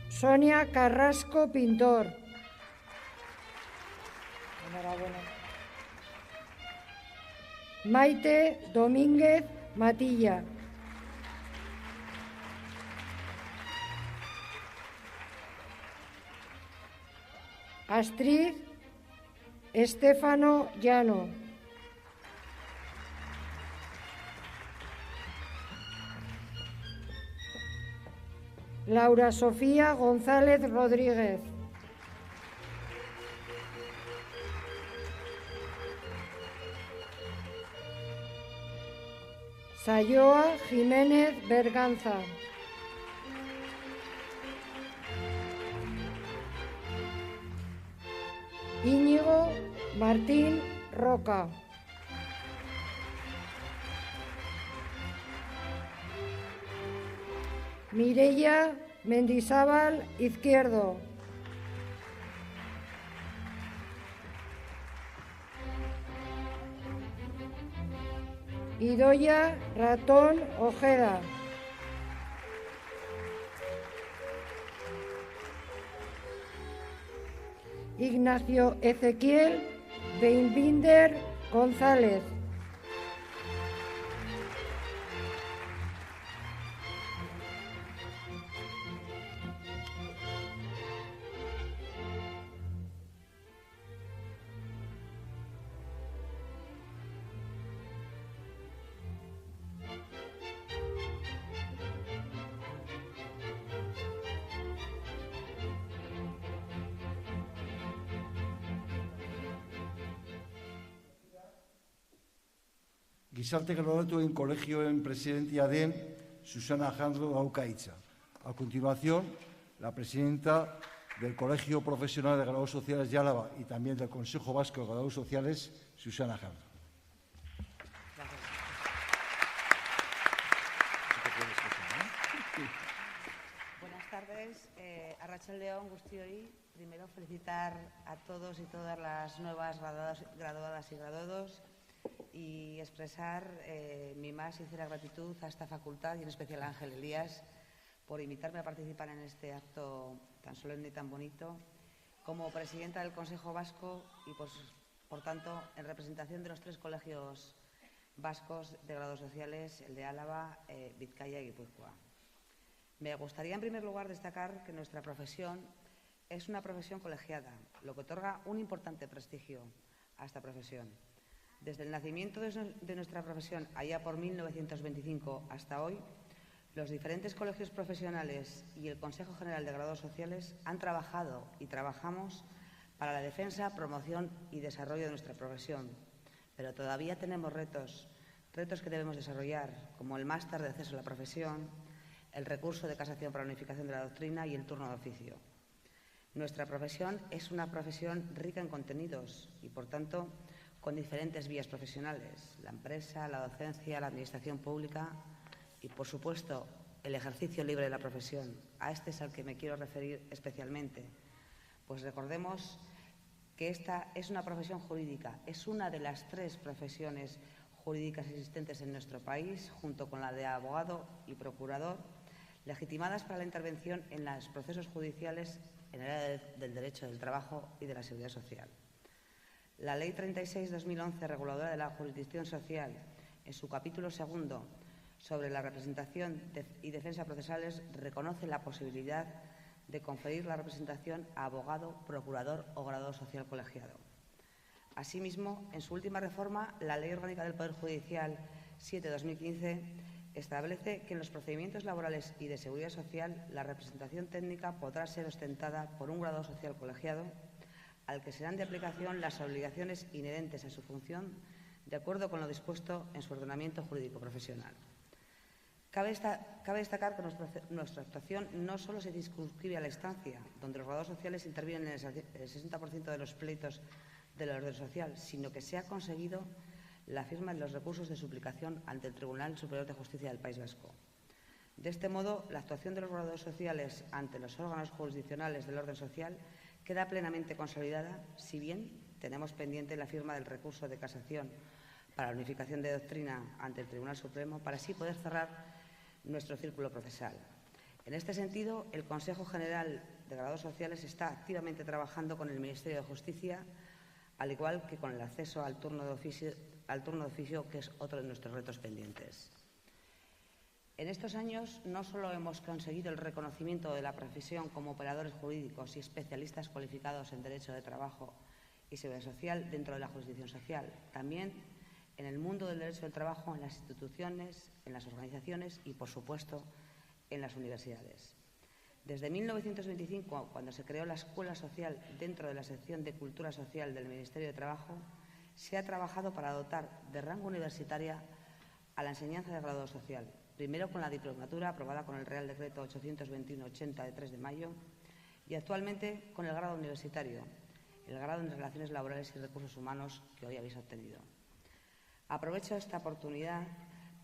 Sonia Carrasco Pintor. Enhorabuena. Maite Domínguez Matilla. Astrid Estefano Llano. Laura Sofía González Rodríguez. Sayoa Jiménez Berganza. Íñigo Martín Roca. Mireia Mendizábal Izquierdo. Idoia Ratón Ojeda. Ignacio Ezequiel Beinbinder González. Gizarte Graduatuen Kolegioen presidentia den Susana Jandro dauka hitza. A continuación, la presidenta del Colegio Profesional de Graduados Sociales de Álava y también del Consejo Vasco de Graduados Sociales, Susana Jardo. Buenas tardes. Arratsaldeon guztioi. Primero, felicitar a todos y todas las nuevas graduadas y graduados y expresar mi más sincera gratitud a esta facultad y en especial a Ángel Elías por invitarme a participar en este acto tan solemne y tan bonito como presidenta del Consejo Vasco y, por tanto, en representación de los 3 colegios vascos de grados sociales, el de Álava, Vizcaya y Guipúzcoa. Me gustaría, en primer lugar, destacar que nuestra profesión es una profesión colegiada, lo que otorga un importante prestigio a esta profesión. Desde el nacimiento de nuestra profesión, allá por 1925 hasta hoy, los diferentes colegios profesionales y el Consejo General de Graduados Sociales han trabajado y trabajamos para la defensa, promoción y desarrollo de nuestra profesión. Pero todavía tenemos retos que debemos desarrollar, como el máster de acceso a la profesión, el recurso de casación para la unificación de la doctrina y el turno de oficio. Nuestra profesión es una profesión rica en contenidos y, por tanto, con diferentes vías profesionales: la empresa, la docencia, la administración pública y, por supuesto, el ejercicio libre de la profesión. A este es al que me quiero referir especialmente, pues recordemos que esta es una profesión jurídica, es una de las 3 profesiones jurídicas existentes en nuestro país, junto con la de abogado y procurador, legitimadas para la intervención en los procesos judiciales en el área del derecho del trabajo y de la seguridad social. La Ley 36/2011, reguladora de la jurisdicción social, en su capítulo 2 sobre la representación y defensa procesales, reconoce la posibilidad de conferir la representación a abogado, procurador o graduado social colegiado. Asimismo, en su última reforma, la Ley Orgánica del Poder Judicial 7/2015 establece que en los procedimientos laborales y de seguridad social la representación técnica podrá ser ostentada por un graduado social colegiado al que serán de aplicación las obligaciones inherentes a su función de acuerdo con lo dispuesto en su ordenamiento jurídico profesional. Cabe destacar que nuestra actuación no solo se circunscribe a la instancia, donde los graduados sociales intervienen en el 60% de los pleitos del orden social, sino que se ha conseguido la firma de los recursos de suplicación ante el Tribunal Superior de Justicia del País Vasco. De este modo, la actuación de los graduados sociales ante los órganos jurisdiccionales del orden social queda plenamente consolidada, si bien tenemos pendiente la firma del recurso de casación para la unificación de doctrina ante el Tribunal Supremo, para así poder cerrar nuestro círculo procesal. En este sentido, el Consejo General de Graduados Sociales está activamente trabajando con el Ministerio de Justicia, al igual que con el acceso al turno de oficio, que es otro de nuestros retos pendientes. En estos años no solo hemos conseguido el reconocimiento de la profesión como operadores jurídicos y especialistas cualificados en derecho de trabajo y seguridad social dentro de la jurisdicción social, también en el mundo del derecho del trabajo, en las instituciones, en las organizaciones y, por supuesto, en las universidades. Desde 1925, cuando se creó la Escuela Social dentro de la sección de Cultura Social del Ministerio de Trabajo, se ha trabajado para dotar de rango universitaria a la enseñanza de grado social, primero con la diplomatura aprobada con el Real Decreto 821/80 de 3 de mayo y actualmente con el grado universitario, el grado en Relaciones Laborales y Recursos Humanos que hoy habéis obtenido. Aprovecho esta oportunidad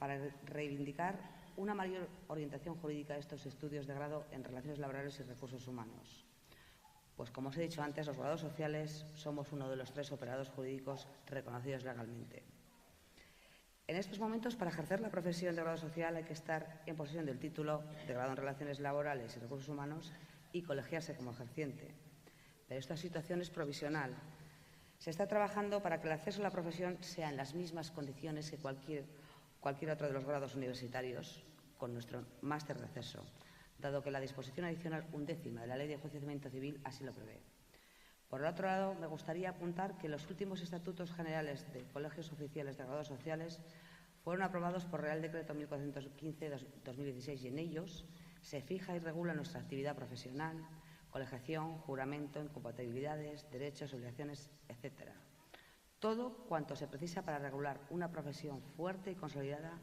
para reivindicar una mayor orientación jurídica de estos estudios de grado en Relaciones Laborales y Recursos Humanos. Pues, como os he dicho antes, los grados sociales somos uno de los 3 operadores jurídicos reconocidos legalmente. En estos momentos, para ejercer la profesión de grado social hay que estar en posesión del título de grado en Relaciones Laborales y Recursos Humanos y colegiarse como ejerciente. Pero esta situación es provisional. Se está trabajando para que el acceso a la profesión sea en las mismas condiciones que cualquier otro de los grados universitarios con nuestro máster de acceso, dado que la disposición adicional 11ª de la Ley de Enjuiciamiento Civil así lo prevé. Por el otro lado, me gustaría apuntar que los últimos estatutos generales de colegios oficiales de grados sociales fueron aprobados por Real Decreto 1415/2016 y en ellos se fija y regula nuestra actividad profesional, colegiación, juramento, incompatibilidades, derechos, obligaciones, etc. Todo cuanto se precisa para regular una profesión fuerte y consolidada,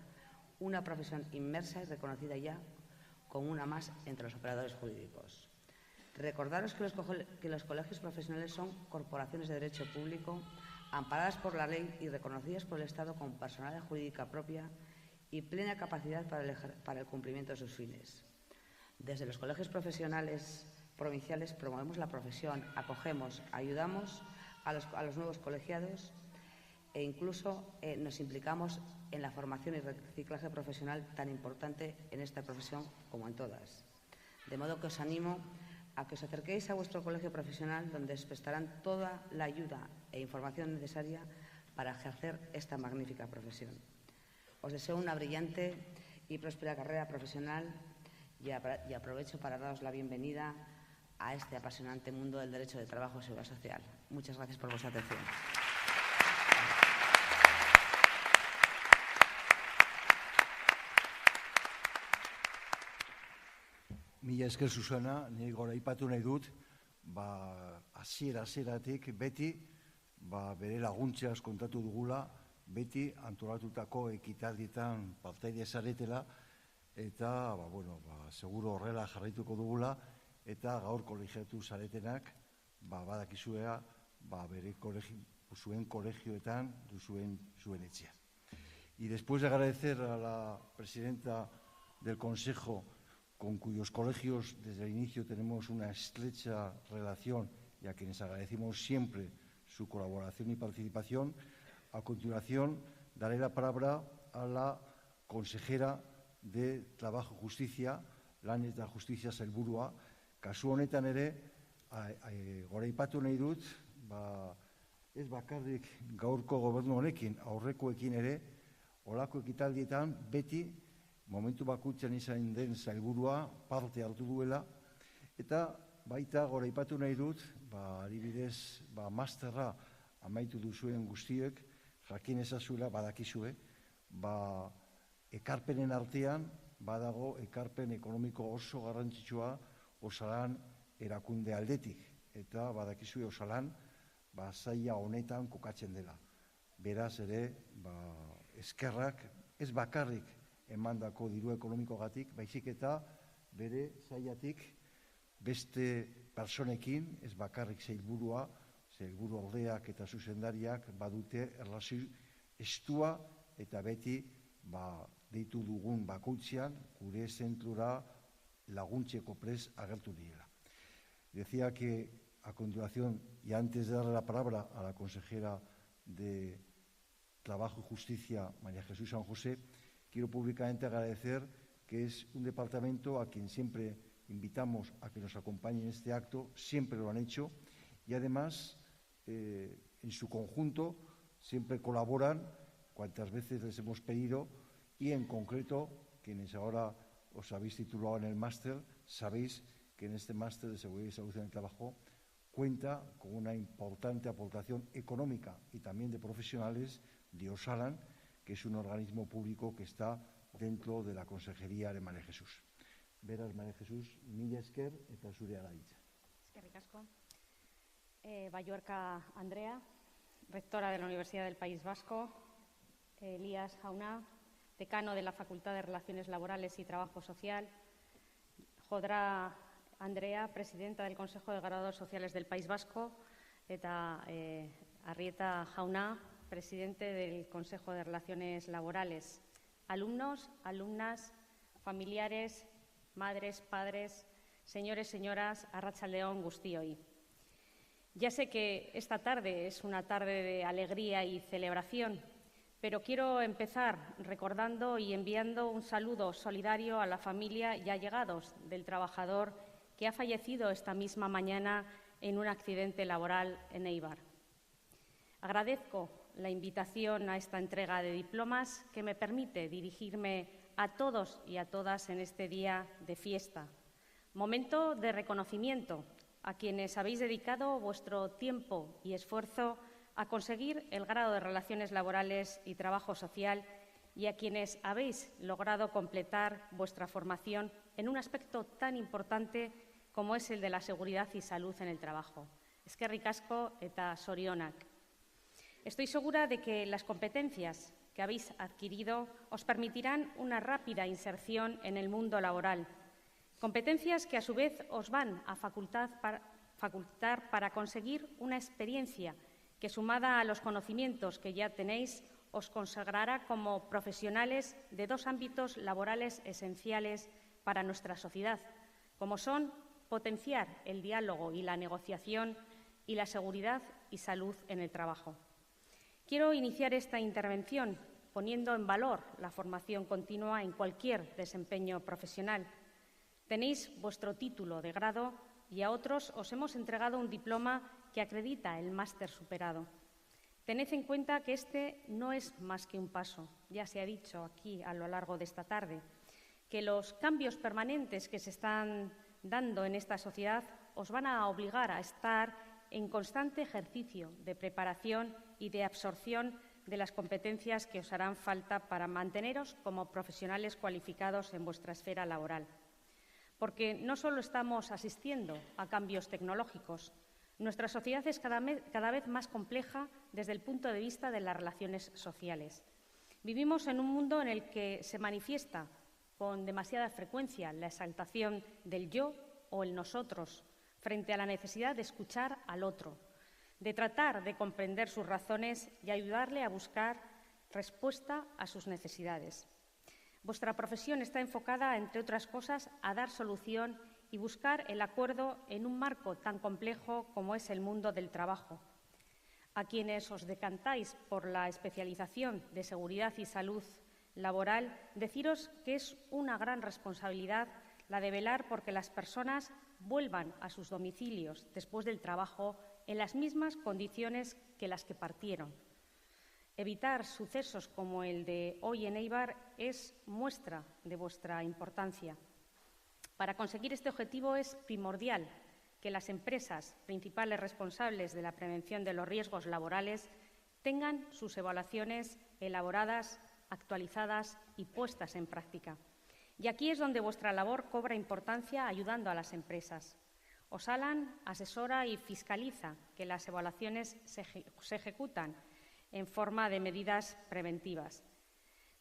una profesión inmersa y reconocida ya como una más entre los operadores jurídicos. Recordaros que los colegios profesionales son corporaciones de derecho público, amparadas por la ley y reconocidas por el Estado con personalidad jurídica propia y plena capacidad para el cumplimiento de sus fines. Desde los colegios profesionales provinciales promovemos la profesión, acogemos, ayudamos a los nuevos colegiados e incluso nos implicamos en la formación y reciclaje profesional tan importante en esta profesión como en todas. De modo que os animo a que os acerquéis a vuestro colegio profesional, donde os prestarán toda la ayuda e información necesaria para ejercer esta magnífica profesión. Os deseo una brillante y próspera carrera profesional y aprovecho para daros la bienvenida a este apasionante mundo del derecho de trabajo y seguridad social. Muchas gracias por vuestra atención. Mila esker, Susana, nire goraipatu nahi dut, hasieratik beti bere laguntzeaz kontatu dugula, beti antolatutako ekitaldietan partaide zaretela, eta seguro horrela jarraituko dugula, eta gaur kolegiatu zaretenak badakizuea bere zuen kolegioetan zuen etxean. Y después de agradecer a la presidenta del Consejo, con cuyos colegios desde el inicio tenemos una estrecha relación y a quienes agradecemos siempre su colaboración y participación, a continuación daré la palabra a la consejera de Trabajo y Justicia, Lan eta Justizia sailburua. Kasu honetan ere, goraipatu nahi dut, ez bakarrik gaurko gobernu honekin, aurrekoekin ere, olako ekitaldietan beti momentu bakoitzean izan den sailburua parte hartu duela, eta baita goraipatu nahi dut, adibidez, masterra amaitu duzuen guztiek, jakin ezazuela, badakizue, ekarpenen artean, badago ekarpen ekonomiko oso garrantzitsua Osalan erakunde aldetik, eta badakizue Osalan zaila honetan kokatzen dela. Beraz ere, eskerrak ez bakarrik emandako diru ekonomikogatik, baizik eta bere sailatik beste personekin, ez bakarrik sailburu ordeak eta zuzendariak badute erlazio estua eta beti deitu dugun bakoitzean gure zentrura laguntzeko prest agertu direla. Decía que a continuación, y antes de darle la palabra a la consejera de Trabajo y Justicia, María Jesús San José, quiero públicamente agradecer que es un departamento a quien siempre invitamos a que nos acompañe en este acto, siempre lo han hecho y además en su conjunto siempre colaboran cuantas veces les hemos pedido y en concreto, quienes ahora os habéis titulado en el máster, sabéis que en este máster de Seguridad y Salud en el Trabajo cuenta con una importante aportación económica y también de profesionales de Osalan, que es un organismo público que está dentro de la Consejería de María Jesús. Beraz, María Jesús, mila esker eta zurea da hitza. Eskerrik asko. Balluerka Andrea, rectora de la Universidad del País Vasco, Elías Jauna, decano de la Facultad de Relaciones Laborales y Trabajo Social, Jodra Andrea, presidenta del Consejo de Graduados Sociales del País Vasco, eta Arrieta Jauna, presidente del Consejo de Relaciones Laborales, alumnos, alumnas, familiares, madres, padres, señores, señoras, arratsaldeon guztioi. Ya sé que esta tarde es una tarde de alegría y celebración, pero quiero empezar recordando y enviando un saludo solidario a la familia y allegados del trabajador que ha fallecido esta misma mañana en un accidente laboral en Eibar. Agradezco la invitación a esta entrega de diplomas que me permite dirigirme a todos y a todas en este día de fiesta. Momento de reconocimiento a quienes habéis dedicado vuestro tiempo y esfuerzo a conseguir el grado de Relaciones Laborales y Trabajo Social y a quienes habéis logrado completar vuestra formación en un aspecto tan importante como es el de la seguridad y salud en el trabajo. Eskerrik asko eta zorionak. Estoy segura de que las competencias que habéis adquirido os permitirán una rápida inserción en el mundo laboral. Competencias que a su vez os van a facultar para conseguir una experiencia que, sumada a los conocimientos que ya tenéis, os consagrará como profesionales de dos ámbitos laborales esenciales para nuestra sociedad, como son potenciar el diálogo y la negociación y la seguridad y salud en el trabajo. Quiero iniciar esta intervención poniendo en valor la formación continua en cualquier desempeño profesional. Tenéis vuestro título de grado y a otros os hemos entregado un diploma que acredita el máster superado. Tened en cuenta que este no es más que un paso, ya se ha dicho aquí a lo largo de esta tarde, que los cambios permanentes que se están dando en esta sociedad os van a obligar a estar en constante ejercicio de preparación y de absorción de las competencias que os harán falta para manteneros como profesionales cualificados en vuestra esfera laboral. Porque no solo estamos asistiendo a cambios tecnológicos, nuestra sociedad es cada vez más compleja desde el punto de vista de las relaciones sociales. Vivimos en un mundo en el que se manifiesta con demasiada frecuencia la exaltación del yo o el nosotros frente a la necesidad de escuchar al otro, de tratar de comprender sus razones y ayudarle a buscar respuesta a sus necesidades. Vuestra profesión está enfocada, entre otras cosas, a dar solución y buscar el acuerdo en un marco tan complejo como es el mundo del trabajo. A quienes os decantáis por la especialización de seguridad y salud laboral, deciros que es una gran responsabilidad la de velar porque las personas vuelvan a sus domicilios después del trabajo en las mismas condiciones que las que partieron. Evitar sucesos como el de hoy en Éibar es muestra de vuestra importancia. Para conseguir este objetivo es primordial que las empresas principales responsables de la prevención de los riesgos laborales tengan sus evaluaciones elaboradas, actualizadas y puestas en práctica. Y aquí es donde vuestra labor cobra importancia ayudando a las empresas. Osalan asesora y fiscaliza que las evaluaciones se ejecutan en forma de medidas preventivas.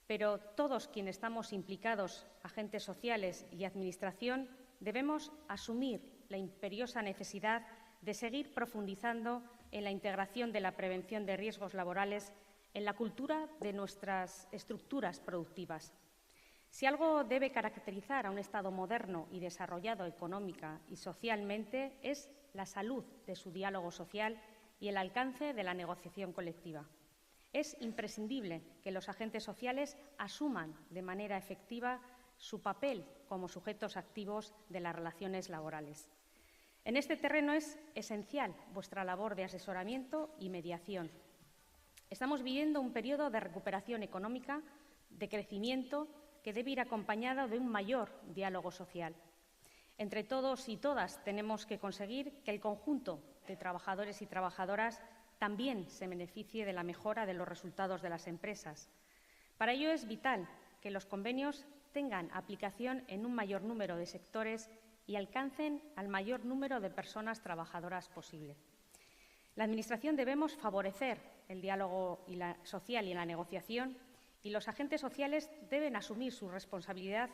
Pero todos quienes estamos implicados, agentes sociales y administración, debemos asumir la imperiosa necesidad de seguir profundizando en la integración de la prevención de riesgos laborales en la cultura de nuestras estructuras productivas. Si algo debe caracterizar a un Estado moderno y desarrollado económica y socialmente es la salud de su diálogo social y el alcance de la negociación colectiva. Es imprescindible que los agentes sociales asuman de manera efectiva su papel como sujetos activos de las relaciones laborales. En este terreno es esencial vuestra labor de asesoramiento y mediación. Estamos viviendo un periodo de recuperación económica, de crecimiento, que debe ir acompañado de un mayor diálogo social. Entre todos y todas tenemos que conseguir que el conjunto de trabajadores y trabajadoras también se beneficie de la mejora de los resultados de las empresas. Para ello es vital que los convenios tengan aplicación en un mayor número de sectores y alcancen al mayor número de personas trabajadoras posible. La Administración debemos favorecer el diálogo social y la negociación, y los agentes sociales deben asumir su responsabilidad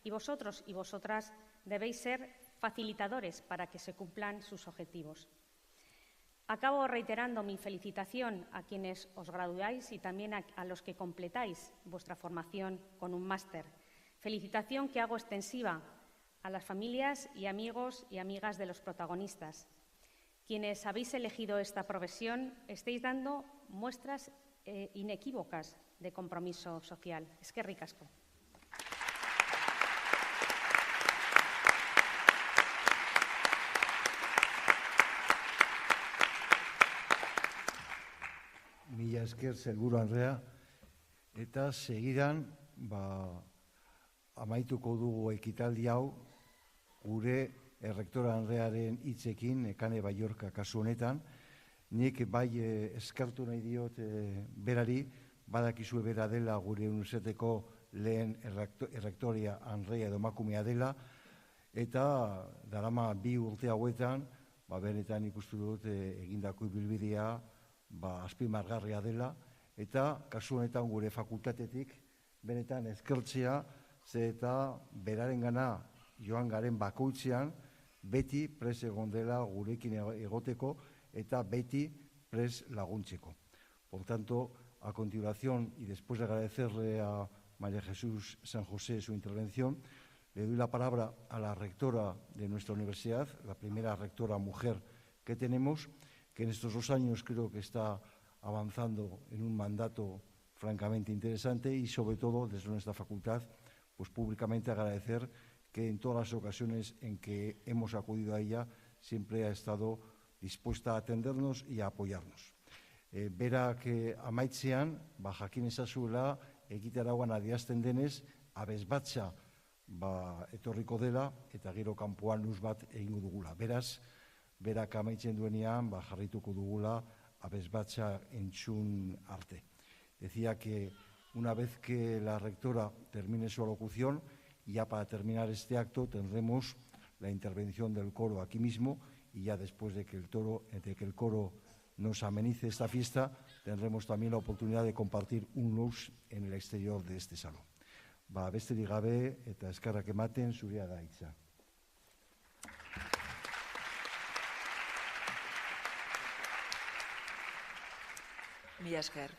y vosotros y vosotras debéis ser facilitadores para que se cumplan sus objetivos. Acabo reiterando mi felicitación a quienes os graduáis y también a los que completáis vuestra formación con un máster. Felicitación que hago extensiva a las familias y amigos y amigas de los protagonistas. Quienes habéis elegido esta profesión estáis dando muestras inequívocas de compromiso social. Eskerrik asko. Mila esker sailburu andrea, eta segidan amaituko dugu ekitaldi hau gure errektora andrearen hitzekin, Nekane Baiorka kasu honetan. Nik bai eskertu nahi diot berari, badakizue bera dela gure unibertsitateko lehen errektoria Andrea edo emakumea dela, eta darama 2 urte hauetan, benetan ikustu dut egindako ibilbidea azpimargarria dela, eta kasu honetan gure fakultatetik benetan eskertzea, ze eta berarengana joan garen bakoitzean beti pres egon dela gurekin egoteko eta beti pres laguntzeko. Por tanto, a continuación, y después de agradecerle a María Jesús San José su intervención, le doy la palabra a la rectora de nuestra universidad, la primera rectora mujer que tenemos, que en estos 2 años creo que está avanzando en un mandato francamente interesante y, sobre todo, desde nuestra facultad, pues públicamente agradecer que en todas las ocasiones en que hemos acudido a ella siempre ha estado dispuesta a atendernos y a apoyarnos. Berak amaitzean, jakin ezazuela, egitarauan adierazten denez, abesbatza etorriko dela eta gero kanpoan luz bat egingo dugula. Beraz, berak amaitzen duenean jarrituko dugula abesbatza entzun arte. Decía que una vez que la rectora termine su alocución, ya para terminar este acto tendremos la intervención del coro aquí mismo y ya después de que el coro nos amenice esta fiesta, tendremos también la oportunidad de compartir un luz en el exterior de este salón. Besterik gabe eta eskerrak ematen, zurea da hitza. Mila esker.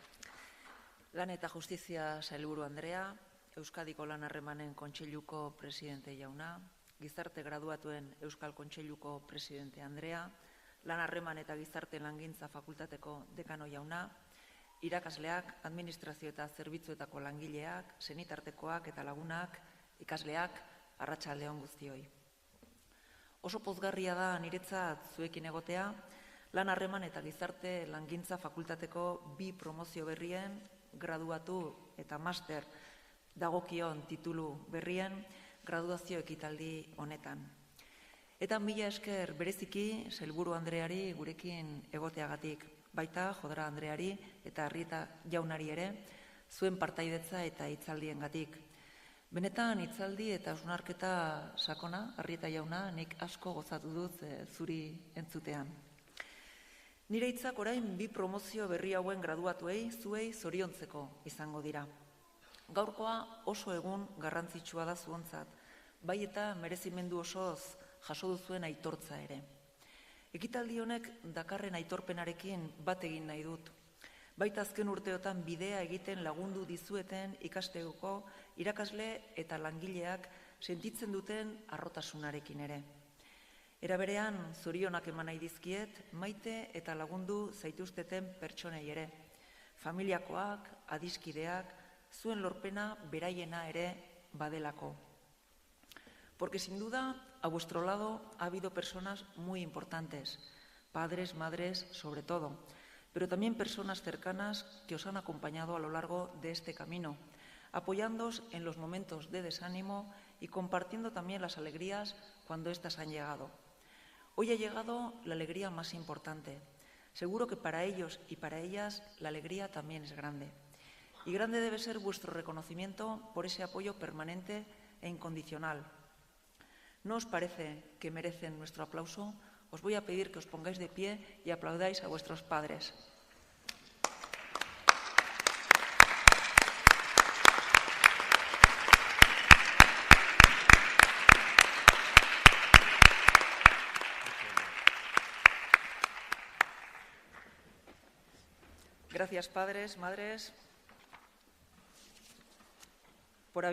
Lan eta Justizia Sailburu Andrea, Euskadiko Lan Harremanen Kontseiluko Presidente jauna, Gizarte Graduatuen Euskal Kontseiluko Presidente Andrea, Lan Harreman eta Gizarte Langintza Fakultateko Dekano jauna, irakasleak, administrazio eta zerbitzuetako langileak, senitartekoak eta lagunak, ikasleak, arratsalde on guztioi. Oso pozgarria da niretzat zuekin egotea, Lan Harreman eta Gizarte Langintza Fakultateko 2 promozio berrien, graduatu eta master dagokion titulu berrien, graduazio ekitaldi honetan. Eta mila esker bereziki Sailburu Andreari gurekin egoteagatik, baita Jodra Andreari eta Arrieta jaunari ere, zuen partaidetza eta hitzaldiengatik. Benetan hitzaldi eta hausnarketa sakona, Arrieta jauna, nik asko gozatu dut zuri entzutean. Nire hitzak orain 2 promozio berri hauen graduatuei zuei zoriontzeko izango dira. Gaurkoa oso egun garrantzitsua da zuontzat, bai eta merezimendu osoz jaso duzuen aitortza ere. Ekitaldi honek dakarren aitorpenarekin bat egin nahi dut. Baita azken urteotan bidea egiten lagundu dizueten ikastegoko irakasle eta langileak sentitzen duten harrotasunarekin ere. Era berean, zorionak eman nahi dizkiet, maite eta lagundu zaituzteten pertsonei ere. Familiakoak, adiskideak, zuen lorpena beraiena ere badelako. Porque sin duda, a vuestro lado ha habido personas muy importantes, padres, madres, sobre todo, pero también personas cercanas que os han acompañado a lo largo de este camino, apoyándoos en los momentos de desánimo y compartiendo también las alegrías cuando éstas han llegado. Hoy ha llegado la alegría más importante. Seguro que para ellos y para ellas la alegría también es grande. Y grande debe ser vuestro reconocimiento por ese apoyo permanente e incondicional. ¿No os parece que merecen nuestro aplauso? Os voy a pedir que os pongáis de pie y aplaudáis a vuestros padres. Gracias, padres, madres, por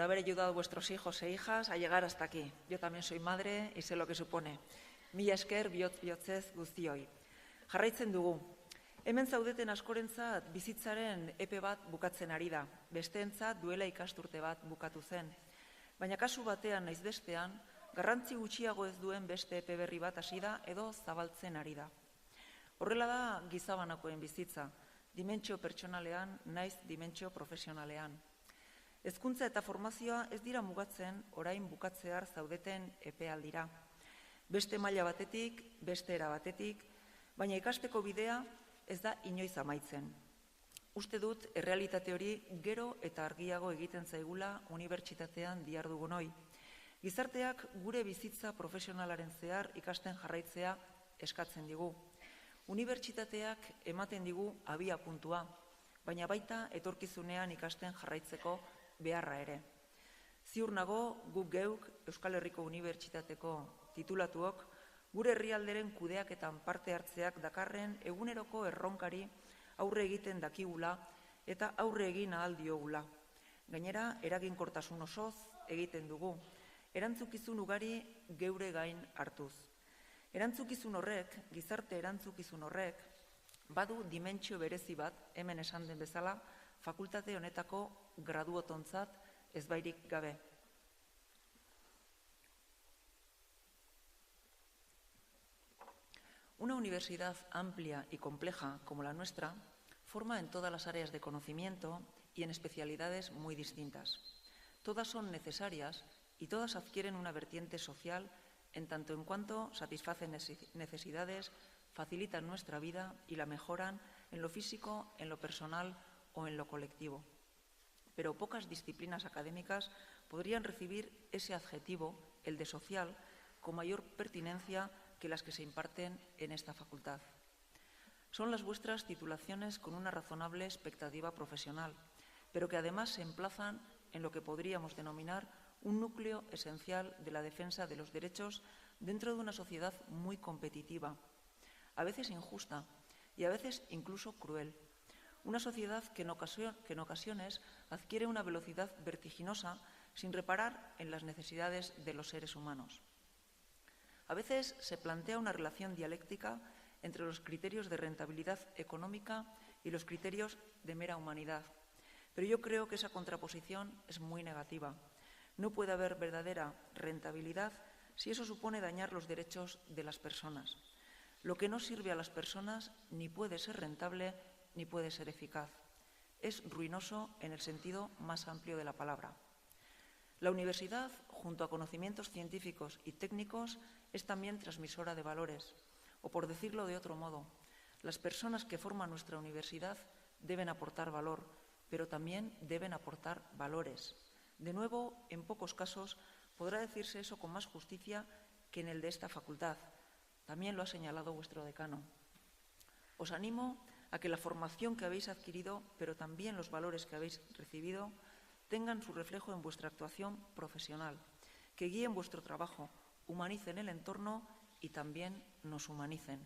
haber ayudado a vuestros hijos e hijas a llegar hasta aquí. Yo también soy madre y sé lo que supone. Mila esker bihotzez guztioi. Jarraitzen dugu. Hemen zaudeten askorentzat bizitzaren epe bat bukatzen ari da. Besteentzat duela ikasturte bat bukatu zen. Baina kasu batean naiz bestean, garrantzi gutxiago ez duen beste epe berri bat hasi da edo zabaltzen ari da. Horrela da gizabanakoen bizitza, dimentsio pertsonalean naiz dimentsio profesionalean. Hezkuntza eta formazioa ez dira mugatzen orain bukatzear zaudeten epealdira. Beste maila batetik, beste era batetik, baina ikasteko bidea ez da inoiz amaitzen. Uste dut errealitate hori gero eta argiago egiten zaigula unibertsitatean dihardugunoi. Gizarteak gure bizitza profesionalaren zehar ikasten jarraitzea eskatzen digu. Unibertsitateak ematen digu abia puntua, baina baita etorkizunean ikasten jarraitzeko beharra ere. Ziur nago guk geuk Euskal Herriko Unibertsitateko titulatuok gure herrialderen kudeaketan parte hartzeak dakarren eguneroko erronkari aurre egiten dakigula eta aurre egin ahal diogula. Gainera, eraginkortasun osoz egiten dugu, erantzukizun ugari geure gain hartuz. Erantzukizun horrek, gizarte erantzukizun horrek, badu dimentsio berezi bat, hemen esan den bezala, fakultate honetako graduotontzat ezbairik gabe. Una universidad amplia y compleja como la nuestra forma en todas las áreas de conocimiento y en especialidades muy distintas. Todas son necesarias y todas adquieren una vertiente social en tanto en cuanto satisfacen necesidades, facilitan nuestra vida y la mejoran en lo físico, en lo personal o en lo colectivo. Pero pocas disciplinas académicas podrían recibir ese adjetivo, el de social, con mayor pertinencia que las que se imparten en esta facultad. Son las vuestras titulaciones con una razonable expectativa profesional, pero que además se emplazan en lo que podríamos denominar un núcleo esencial de la defensa de los derechos dentro de una sociedad muy competitiva, a veces injusta y a veces incluso cruel. Una sociedad que en ocasiones adquiere una velocidad vertiginosa sin reparar en las necesidades de los seres humanos. A veces se plantea una relación dialéctica entre los criterios de rentabilidad económica y los criterios de mera humanidad, pero yo creo que esa contraposición es muy negativa. No puede haber verdadera rentabilidad si eso supone dañar los derechos de las personas. Lo que no sirve a las personas ni puede ser rentable ni puede ser eficaz. Es ruinoso en el sentido más amplio de la palabra. La universidad, junto a conocimientos científicos y técnicos, es también transmisora de valores. O por decirlo de otro modo, las personas que forman nuestra universidad deben aportar valor, pero también deben aportar valores. De nuevo, en pocos casos, podrá decirse eso con más justicia que en el de esta facultad. También lo ha señalado vuestro decano. Os animo a que la formación que habéis adquirido, pero también los valores que habéis recibido, tengan su reflejo en vuestra actuación profesional, que guíen vuestro trabajo, humanicen el entorno y también nos humanicen.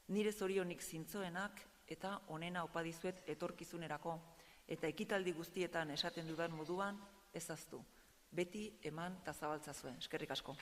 Nire zorionik zintzoenak eta onena opa dizuet etorkizunerako, eta ekitaldi guztietan esaten dudan moduan ezaztu. Beti eman eta zabaltzazue. Eskerrik asko.